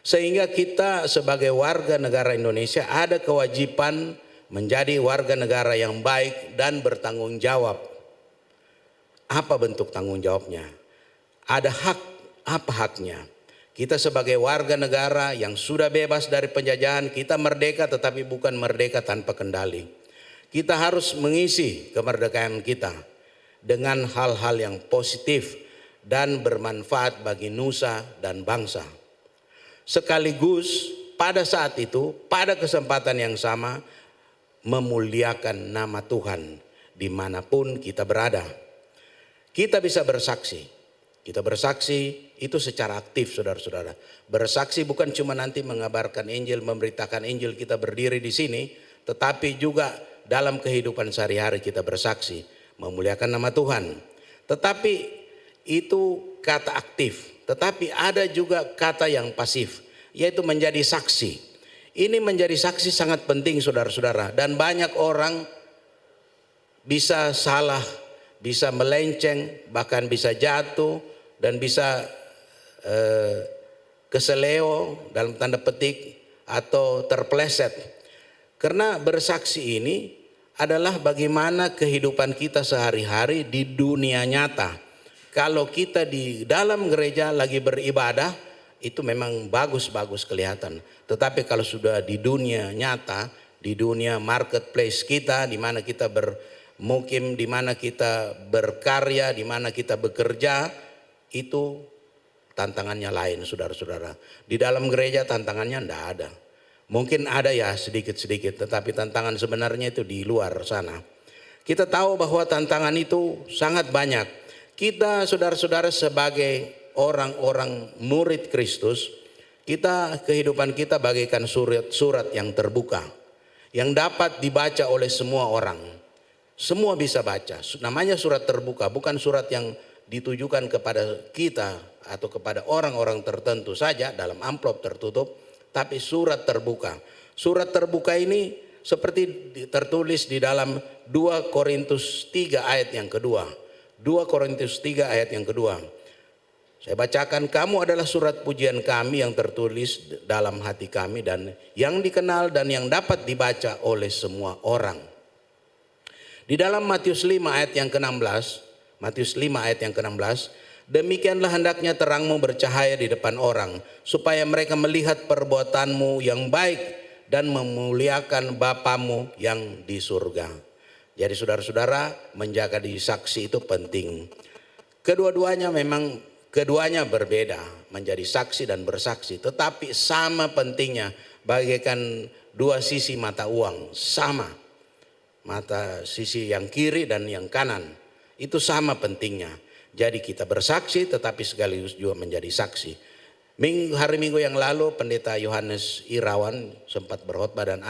Sehingga kita sebagai warga negara Indonesia ada kewajiban menjadi warga negara yang baik dan bertanggung jawab. Apa bentuk tanggung jawabnya? Ada hak, apa haknya? Kita sebagai warga negara yang sudah bebas dari penjajahan, kita merdeka tetapi bukan merdeka tanpa kendali. Kita harus mengisi kemerdekaan kita dengan hal-hal yang positif dan bermanfaat bagi nusa dan bangsa. Sekaligus pada saat itu, pada kesempatan yang sama, memuliakan nama Tuhan dimanapun kita berada. Kita bisa bersaksi. Kita bersaksi itu secara aktif, saudara-saudara. Bersaksi bukan cuma nanti mengabarkan Injil, memberitakan Injil, kita berdiri di sini, tetapi juga dalam kehidupan sehari-hari kita bersaksi, memuliakan nama Tuhan. Tetapi itu kata aktif, tetapi ada juga kata yang pasif, yaitu menjadi saksi. Ini menjadi saksi sangat penting, saudara-saudara, dan banyak orang bisa salah, bisa melenceng, bahkan bisa jatuh dan bisa keseleo dalam tanda petik atau terpleset. Karena bersaksi ini adalah bagaimana kehidupan kita sehari-hari di dunia nyata. Kalau kita di dalam gereja lagi beribadah, itu memang bagus-bagus kelihatan. Tetapi kalau sudah di dunia nyata, di dunia marketplace kita, di mana kita bermukim, di mana kita berkarya, di mana kita bekerja, itu tantangannya lain, saudara-saudara. Di dalam gereja tantangannya tidak ada. Mungkin ada ya sedikit-sedikit, tetapi tantangan sebenarnya itu di luar sana. Kita tahu bahwa tantangan itu sangat banyak. Kita, saudara-saudara, sebagai orang-orang murid Kristus, kehidupan kita bagaikan surat yang terbuka, yang dapat dibaca oleh semua orang. Semua bisa baca. Namanya surat terbuka, bukan surat yang ditujukan kepada kita atau kepada orang-orang tertentu saja dalam amplop tertutup, tapi surat terbuka. Surat terbuka ini seperti tertulis di dalam 2 Korintus 3 ayat yang kedua. 2 Korintus 3 ayat yang kedua. Saya bacakan, kamu adalah surat pujian kami yang tertulis dalam hati kami dan yang dikenal dan yang dapat dibaca oleh semua orang. Di dalam Matius 5 ayat yang ke-16, Matius 5 ayat yang ke-16, demikianlah hendaknya terangmu bercahaya di depan orang, supaya mereka melihat perbuatanmu yang baik dan memuliakan Bapamu yang di surga. Jadi saudara-saudara, menjaga diri saksi itu penting. Keduanya berbeda, menjadi saksi dan bersaksi, tetapi sama pentingnya, bagaikan dua sisi mata uang, sama. Mata sisi yang kiri dan yang kanan. Itu sama pentingnya. Jadi kita bersaksi tetapi sekaligus juga menjadi saksi. Hari Minggu yang lalu Pendeta Yohanes Irawan sempat berkhotbah dan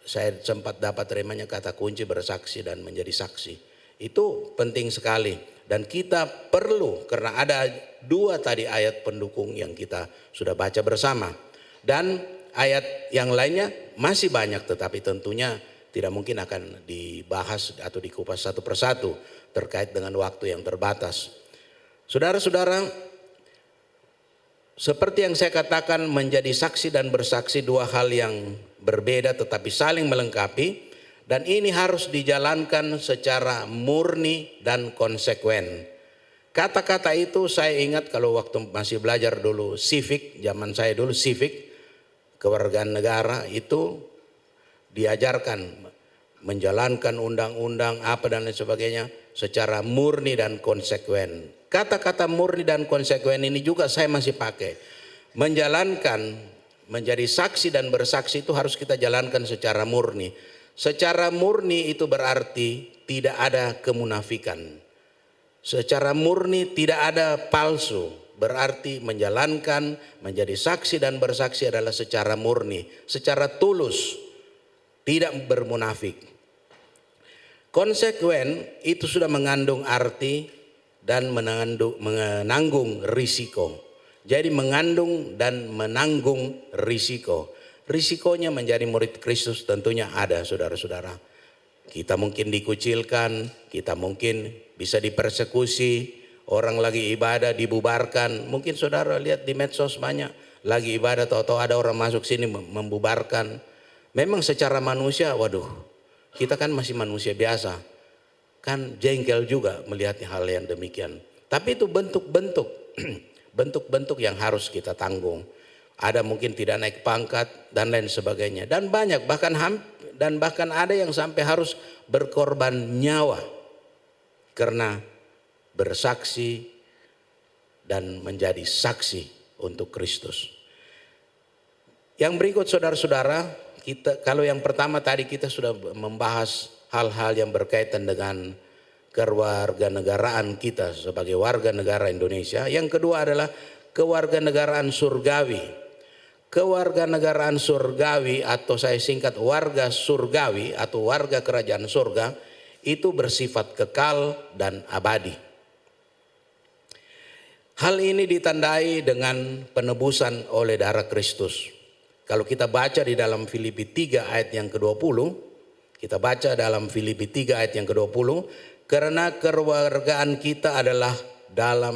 saya sempat dapat terimanya kata kunci bersaksi dan menjadi saksi. Itu penting sekali dan kita perlu, karena ada 2 tadi ayat pendukung yang kita sudah baca bersama. Dan ayat yang lainnya masih banyak, tetapi tentunya tidak mungkin akan dibahas atau dikupas satu persatu terkait dengan waktu yang terbatas. Saudara-saudara, seperti yang saya katakan, menjadi saksi dan bersaksi 2 hal yang berbeda tetapi saling melengkapi, dan ini harus dijalankan secara murni dan konsekuen. Kata-kata itu saya ingat kalau waktu masih belajar dulu civic, zaman saya dulu civic, kewargaan negara, itu diajarkan menjalankan undang-undang apa dan lain sebagainya secara murni dan konsekuen. Kata-kata murni dan konsekuen ini juga saya masih pakai. Menjalankan, menjadi saksi dan bersaksi itu harus kita jalankan secara murni. Secara murni itu berarti tidak ada kemunafikan. Secara murni tidak ada palsu. Berarti menjalankan, menjadi saksi dan bersaksi adalah secara murni, secara tulus, tidak bermunafik. Konsekuen itu sudah mengandung arti dan menanggung risiko. Jadi mengandung dan menanggung risiko. Risikonya menjadi murid Kristus tentunya ada, saudara-saudara. Kita mungkin dikucilkan, kita mungkin bisa dipersekusi, orang lagi ibadah dibubarkan. Mungkin saudara lihat di medsos banyak, lagi ibadah tahu-tahu ada orang masuk sini membubarkan. Memang secara manusia, waduh, kita kan masih manusia biasa. Kan jengkel juga melihat hal yang demikian. Tapi itu bentuk-bentuk, bentuk-bentuk yang harus kita tanggung. Ada mungkin tidak naik pangkat dan lain sebagainya. Dan banyak, bahkan ada yang sampai harus berkorban nyawa. Karena bersaksi dan menjadi saksi untuk Kristus. Yang berikut saudara-saudara, kalau yang pertama tadi kita sudah membahas hal-hal yang berkaitan dengan kewarganegaraan kita sebagai warga negara Indonesia. Yang kedua adalah kewarganegaraan surgawi. Kewarganegaraan surgawi atau saya singkat warga surgawi atau warga kerajaan surga itu bersifat kekal dan abadi. Hal ini ditandai dengan penebusan oleh darah Kristus. Kalau kita baca di dalam Filipi 3 ayat yang ke-20, kita baca dalam Filipi 3 ayat yang ke-20, karena kewargaan kita adalah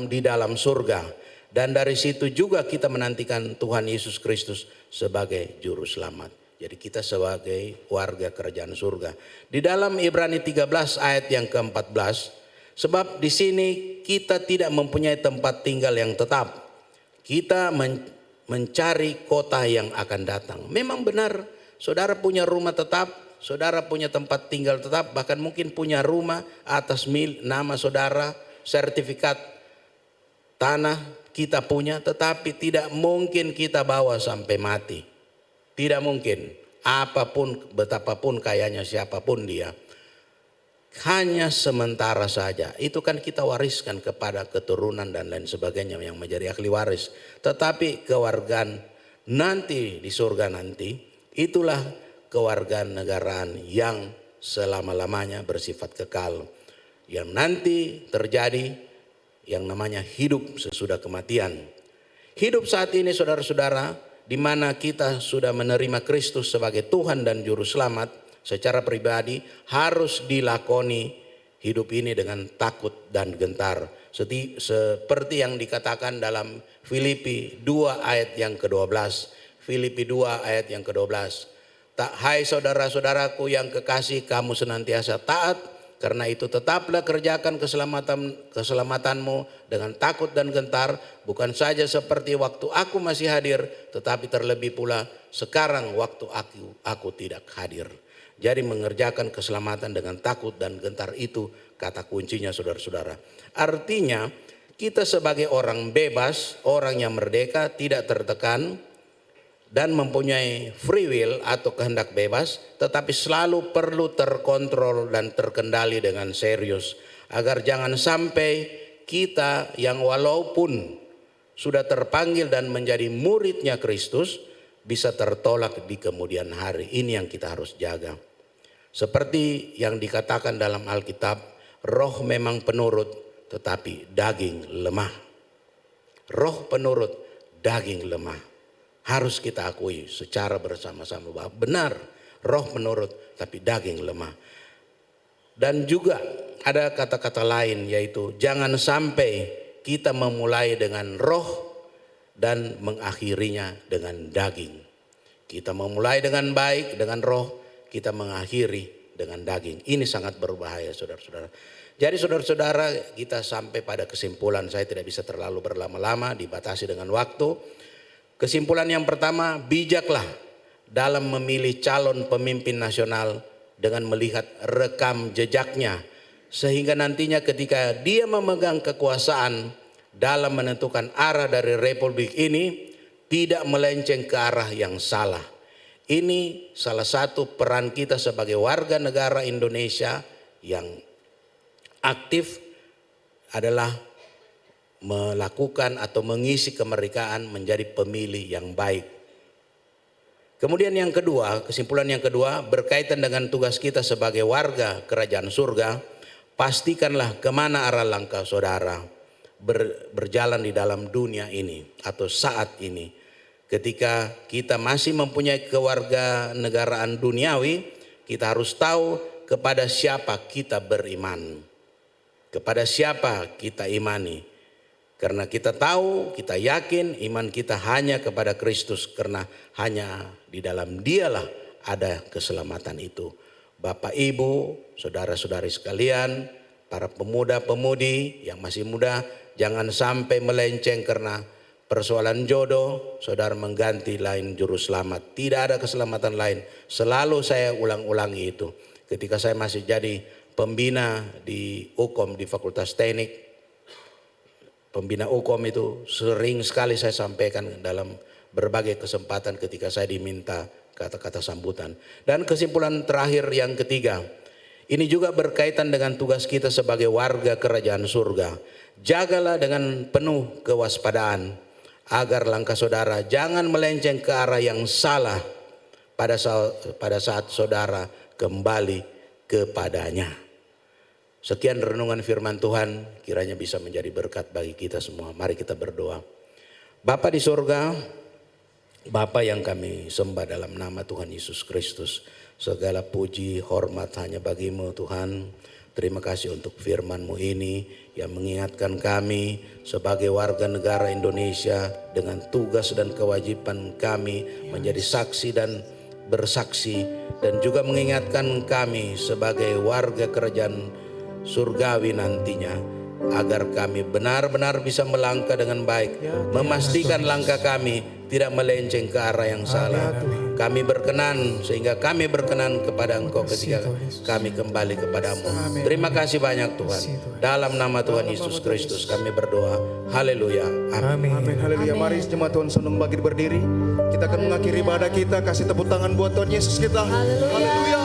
di dalam surga, dan dari situ juga kita menantikan Tuhan Yesus Kristus sebagai juru selamat. Jadi kita sebagai warga kerajaan surga. Di dalam Ibrani 13 ayat yang ke-14, sebab di sini kita tidak mempunyai tempat tinggal yang tetap. Kita mencari kota yang akan datang. Memang benar, saudara punya rumah tetap, saudara punya tempat tinggal tetap, bahkan mungkin punya rumah atas nama saudara, sertifikat tanah kita punya, tetapi tidak mungkin kita bawa sampai mati. Tidak mungkin, apapun, betapapun kayanya siapapun dia. Hanya sementara saja. Itu kan kita wariskan kepada keturunan dan lain sebagainya yang menjadi ahli waris. Tetapi kewargaan nanti di surga nanti, itulah kewarganegaraan yang selama-lamanya bersifat kekal. Yang nanti terjadi yang namanya hidup sesudah kematian. Hidup saat ini saudara-saudara, di mana kita sudah menerima Kristus sebagai Tuhan dan Juru Selamat, secara pribadi harus dilakoni hidup ini dengan takut dan gentar. Seperti yang dikatakan dalam Filipi 2 ayat yang ke-12. Filipi 2 ayat yang ke-12. Hai saudara-saudaraku yang kekasih, kamu senantiasa taat, karena itu tetaplah kerjakan keselamatanmu dengan takut dan gentar, bukan saja seperti waktu aku masih hadir, tetapi terlebih pula sekarang waktu aku tidak hadir. Jadi mengerjakan keselamatan dengan takut dan gentar itu kata kuncinya saudara-saudara. Artinya kita sebagai orang bebas, orang yang merdeka, tidak tertekan dan mempunyai free will atau kehendak bebas, tetapi selalu perlu terkontrol dan terkendali dengan serius. Agar jangan sampai kita yang walaupun sudah terpanggil dan menjadi muridnya Kristus, bisa tertolak di kemudian hari. Ini yang kita harus jaga. Seperti yang dikatakan dalam Alkitab, roh memang penurut tetapi daging lemah. Roh penurut, daging lemah. Harus kita akui secara bersama-sama bahwa benar, roh penurut tapi daging lemah. Dan juga ada kata-kata lain, yaitu jangan sampai kita memulai dengan roh dan mengakhirinya dengan daging. Kita memulai dengan baik, dengan roh, kita mengakhiri dengan daging. Ini sangat berbahaya saudara-saudara. Jadi saudara-saudara, kita sampai pada kesimpulan, saya tidak bisa terlalu berlama-lama, dibatasi dengan waktu. Kesimpulan yang pertama, bijaklah dalam memilih calon pemimpin nasional dengan melihat rekam jejaknya. Sehingga nantinya ketika dia memegang kekuasaan dalam menentukan arah dari republik ini, tidak melenceng ke arah yang salah. Ini salah satu peran kita sebagai warga negara Indonesia yang aktif adalah melakukan atau mengisi kemerdekaan menjadi pemilih yang baik. Kemudian yang kedua, kesimpulan yang kedua berkaitan dengan tugas kita sebagai warga kerajaan surga, pastikanlah kemana arah langkah saudara berjalan di dalam dunia ini atau saat ini. Ketika kita masih mempunyai kewarganegaraan duniawi, kita harus tahu kepada siapa kita beriman. Kepada siapa kita imani. Karena kita tahu, kita yakin iman kita hanya kepada Kristus. Karena hanya di dalam Dialah ada keselamatan itu. Bapak Ibu, saudara-saudari sekalian, para pemuda-pemudi yang masih muda, jangan sampai melenceng karena persoalan jodoh, saudara mengganti lain juru selamat. Tidak ada keselamatan lain. Selalu saya ulang-ulangi itu. Ketika saya masih jadi pembina di UKOM di Fakultas Teknik, pembina UKOM itu sering sekali saya sampaikan dalam berbagai kesempatan ketika saya diminta kata-kata sambutan. Dan kesimpulan terakhir yang ketiga, ini juga berkaitan dengan tugas kita sebagai warga kerajaan surga. Jagalah dengan penuh kewaspadaan agar langkah saudara jangan melenceng ke arah yang salah pada saat saudara kembali kepadanya. Sekian renungan firman Tuhan, kiranya bisa menjadi berkat bagi kita semua. Mari kita berdoa. Bapa di surga, Bapa yang kami sembah dalam nama Tuhan Yesus Kristus, segala puji hormat hanya bagimu Tuhan. Terima kasih untuk firman-Mu ini yang mengingatkan kami sebagai warga negara Indonesia dengan tugas dan kewajiban kami menjadi saksi dan bersaksi, dan juga mengingatkan kami sebagai warga kerajaan surgawi nantinya agar kami benar-benar bisa melangkah dengan baik, memastikan langkah kami tidak melenceng ke arah yang salah. Kami berkenan sehingga kami berkenan kepada Engkau ketika kami kembali kepadamu. Terima kasih banyak Tuhan. Dalam nama Tuhan Yesus Kristus kami berdoa. Haleluya. Amin. Amin. Haleluya. Mari jemaat Tuhan senang bagi berdiri. Kita akan mengakhiri ibadah kita. Kasih tepuk tangan buat Tuhan Yesus kita. Haleluya.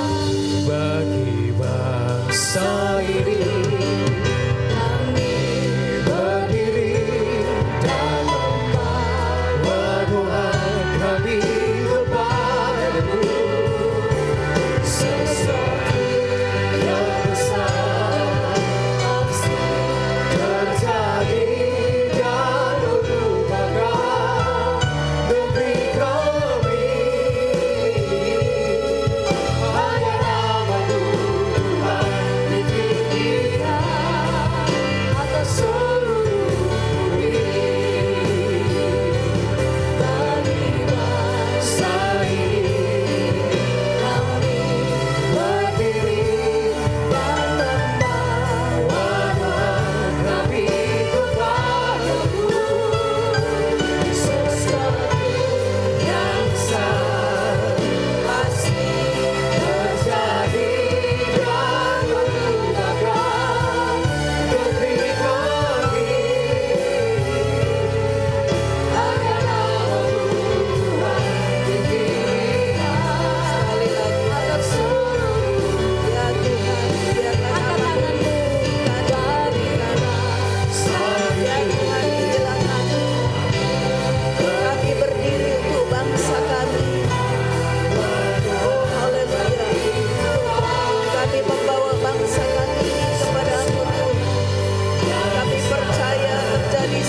Bagi bangsa ini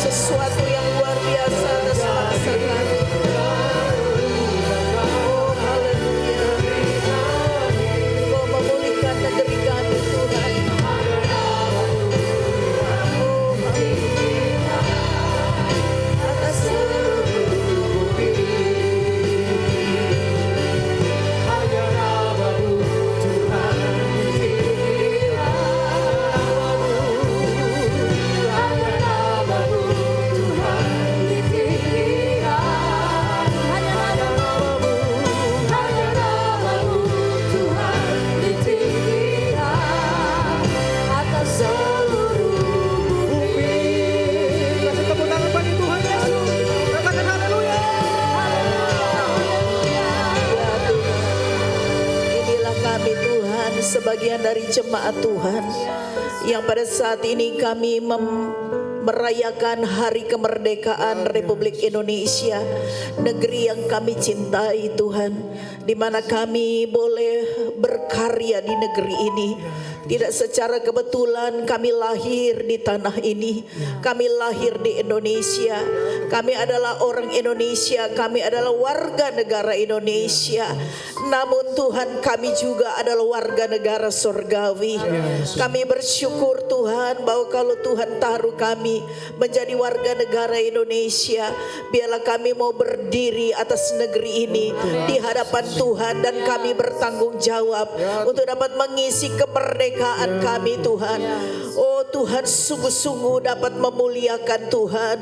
sesuatu yang luar biasa atas bangsa kami. Oh haleluya. Kau memulihkan negeri kami Tuhan. Oh haleluya. Atas seluruh bumi. Hanya namamu Tuhan sebagian dari jemaat Tuhan yang pada saat ini kami merayakan hari kemerdekaan Republik Indonesia, negeri yang kami cintai Tuhan, di mana kami boleh berkarya di negeri ini. Tidak secara kebetulan kami lahir di tanah ini. Kami lahir di Indonesia. Kami adalah orang Indonesia. Kami adalah warga negara Indonesia. Namun Tuhan, kami juga adalah warga negara surgawi. Kami bersyukur Tuhan bahwa kalau Tuhan taruh kami menjadi warga negara Indonesia, biarlah kami mau berdiri atas negeri ini di hadapan Tuhan, dan kami bertanggung jawab untuk dapat mengisi kemerdekaan kami Tuhan. Oh Tuhan, sungguh-sungguh dapat memuliakan Tuhan.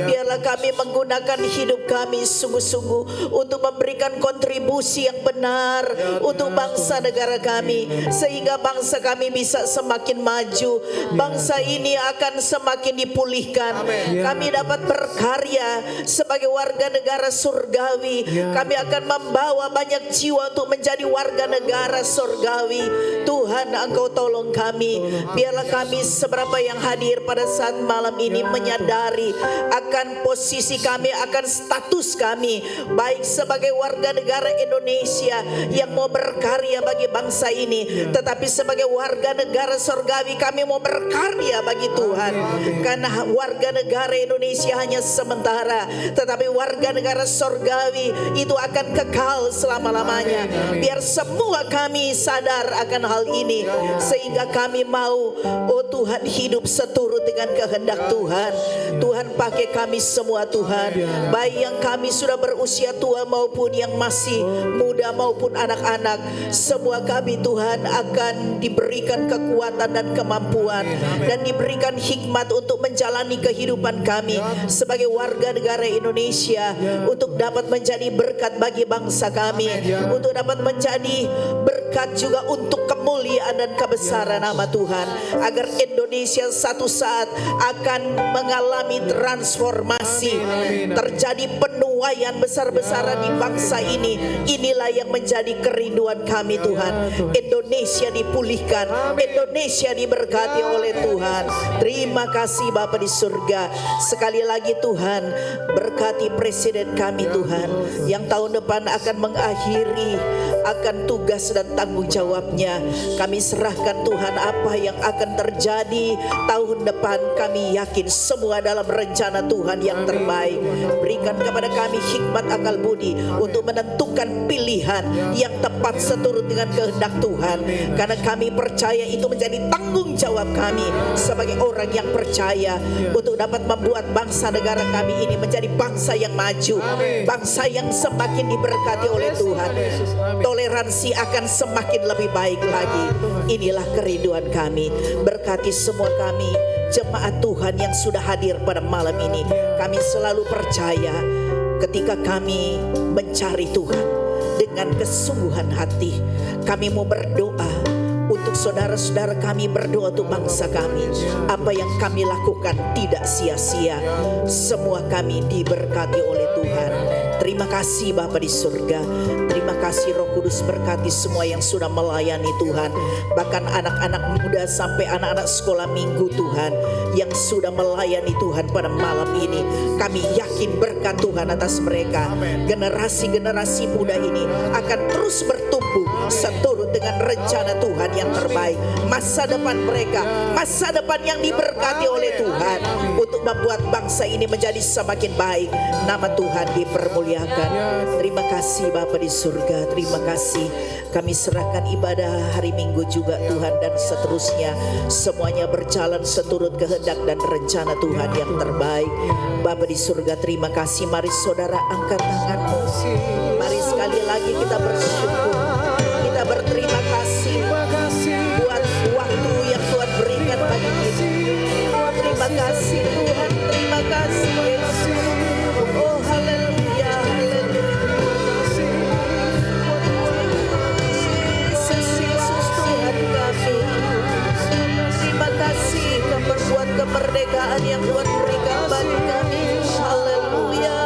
Biarlah kami menggunakan hidup kami sungguh-sungguh untuk memberikan kontribusi yang benar untuk bangsa negara kami, sehingga bangsa kami bisa semakin maju. Bangsa ini akan semakin dipulihkan. Kami dapat berkarya sebagai warga negara surgawi. Kami akan membawa banyak jiwa untuk menjadi warga negara surgawi. Tuhan, Engkau tolong kami. Biarlah kami seberapa yang hadir pada saat malam ini menyadari akan posisi kami, akan status kami, baik sebagai warga negara Indonesia yang mau berkarya bagi bangsa ini, tetapi sebagai warga negara surgawi kami mau berkarya bagi Tuhan. Karena warga negara Indonesia hanya sementara, tetapi warga negara surgawi itu akan kekal selama-lamanya. Biar semua kami sadar akan hal ini, sehingga kami mau, oh Tuhan, hidup seturut dengan kehendak Tuhan. Tuhan, pakai kami semua Tuhan, baik yang kami sudah berusia tua maupun yang masih muda maupun anak-anak. Semua kami Tuhan akan diberikan kekuatan dan kemampuan, dan diberikan hikmat untuk menjalani kehidupan kami sebagai warga negara Indonesia, untuk dapat menjadi berkat bagi bangsa kami, untuk dapat menjadi berkat juga untuk kemuliaan dan kebesaran nama Tuhan, agar Indonesia satu saat akan mengalami transformasi, terjadi penuaian besar-besaran di bangsa ini. Inilah yang menjadi kerinduan kami Tuhan. Indonesia dipulihkan, Indonesia diberkati oleh Tuhan. Terima kasih Bapa di surga. Sekali lagi Tuhan, berkati presiden kami Tuhan, yang tahun depan akan mengakhiri akan tugas dan tanggung jawabnya. Kami serahkan Tuhan apa yang akan terjadi tahun depan. Kami yakin semua dalam rencana Tuhan yang terbaik. Berikan kepada kami hikmat akal budi untuk menentukan pilihan yang tepat seturut dengan kehendak Tuhan. Karena kami percaya itu menjadi tanggung jawab kami sebagai orang yang percaya, untuk dapat membuat bangsa negara kami ini menjadi bangsa yang maju, bangsa yang semakin diberkati oleh Tuhan. Toleransi akan semakin lebih baik lagi. Inilah kerinduan kami. Berkati semua kami, jemaat Tuhan yang sudah hadir pada malam ini. Kami selalu percaya ketika kami mencari Tuhan dengan kesungguhan hati, kami mau berdoa untuk saudara-saudara kami, berdoa untuk bangsa kami. Apa yang kami lakukan tidak sia-sia. Semua kami diberkati oleh Tuhan. Terima kasih Bapa di surga. Terima kasih Roh Kudus, berkati semua yang sudah melayani Tuhan. Bahkan anak-anak muda sampai anak-anak sekolah minggu Tuhan, yang sudah melayani Tuhan pada malam ini. Kami yakin berkat Tuhan atas mereka. Generasi-generasi muda ini akan terus bertumbuh seturut dengan rencana Tuhan yang terbaik. Masa depan mereka, masa depan yang diberkati oleh Tuhan, untuk membuat bangsa ini menjadi semakin baik. Nama Tuhan dipermuliakan. Terima kasih Bapa di surga. Terima kasih. Kami serahkan ibadah hari Minggu juga Tuhan, dan seterusnya semuanya berjalan seturut kehendak dan rencana Tuhan yang terbaik. Bapa di surga, terima kasih. Mari saudara angkat tanganmu. Mari sekali lagi kita bersyukur, kita berterima kasih buat waktu yang Tuhan berikan bagi kita. Terima kasih Tuhan, terima kasih Yesus. Oh haleluya, haleluya. Yesus Tuhan kami. Terima kasih buat kemerdekaan yang Tuhan berikan bagi kami. Haleluya.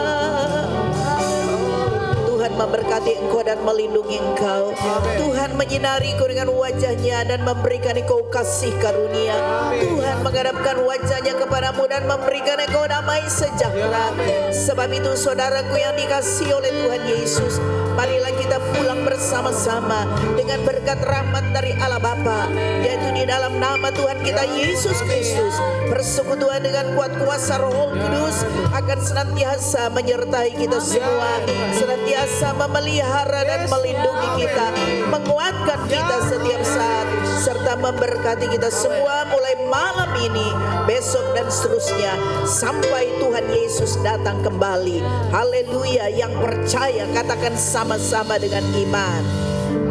Tuhan memberkati memberkati engkau dan melindungi engkau. Tuhan menyinari engkau dengan wajahnya dan memberikan engkau kasih karunia. Tuhan menghadapkan wajahnya kepadamu dan memberikan engkau damai sejahtera. Sebab itu saudaraku yang dikasihi oleh Tuhan Yesus, marilah kita pulang bersama-sama dengan berkat rahmat dari Allah Bapa, yaitu di dalam nama Tuhan kita Yesus Kristus. Persekutuan dengan kuat kuasa Roh Kudus akan senantiasa menyertai kita semua, senantiasa memelihara dan melindungi kita, menguatkan kita setiap saat, serta memberkati kita semua mulai malam ini, besok dan seterusnya sampai Tuhan Yesus datang kembali. Haleluya. Yang percaya katakan sama-sama dengan iman.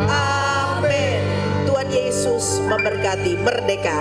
Amin. Tuhan Yesus memberkati. Merdeka.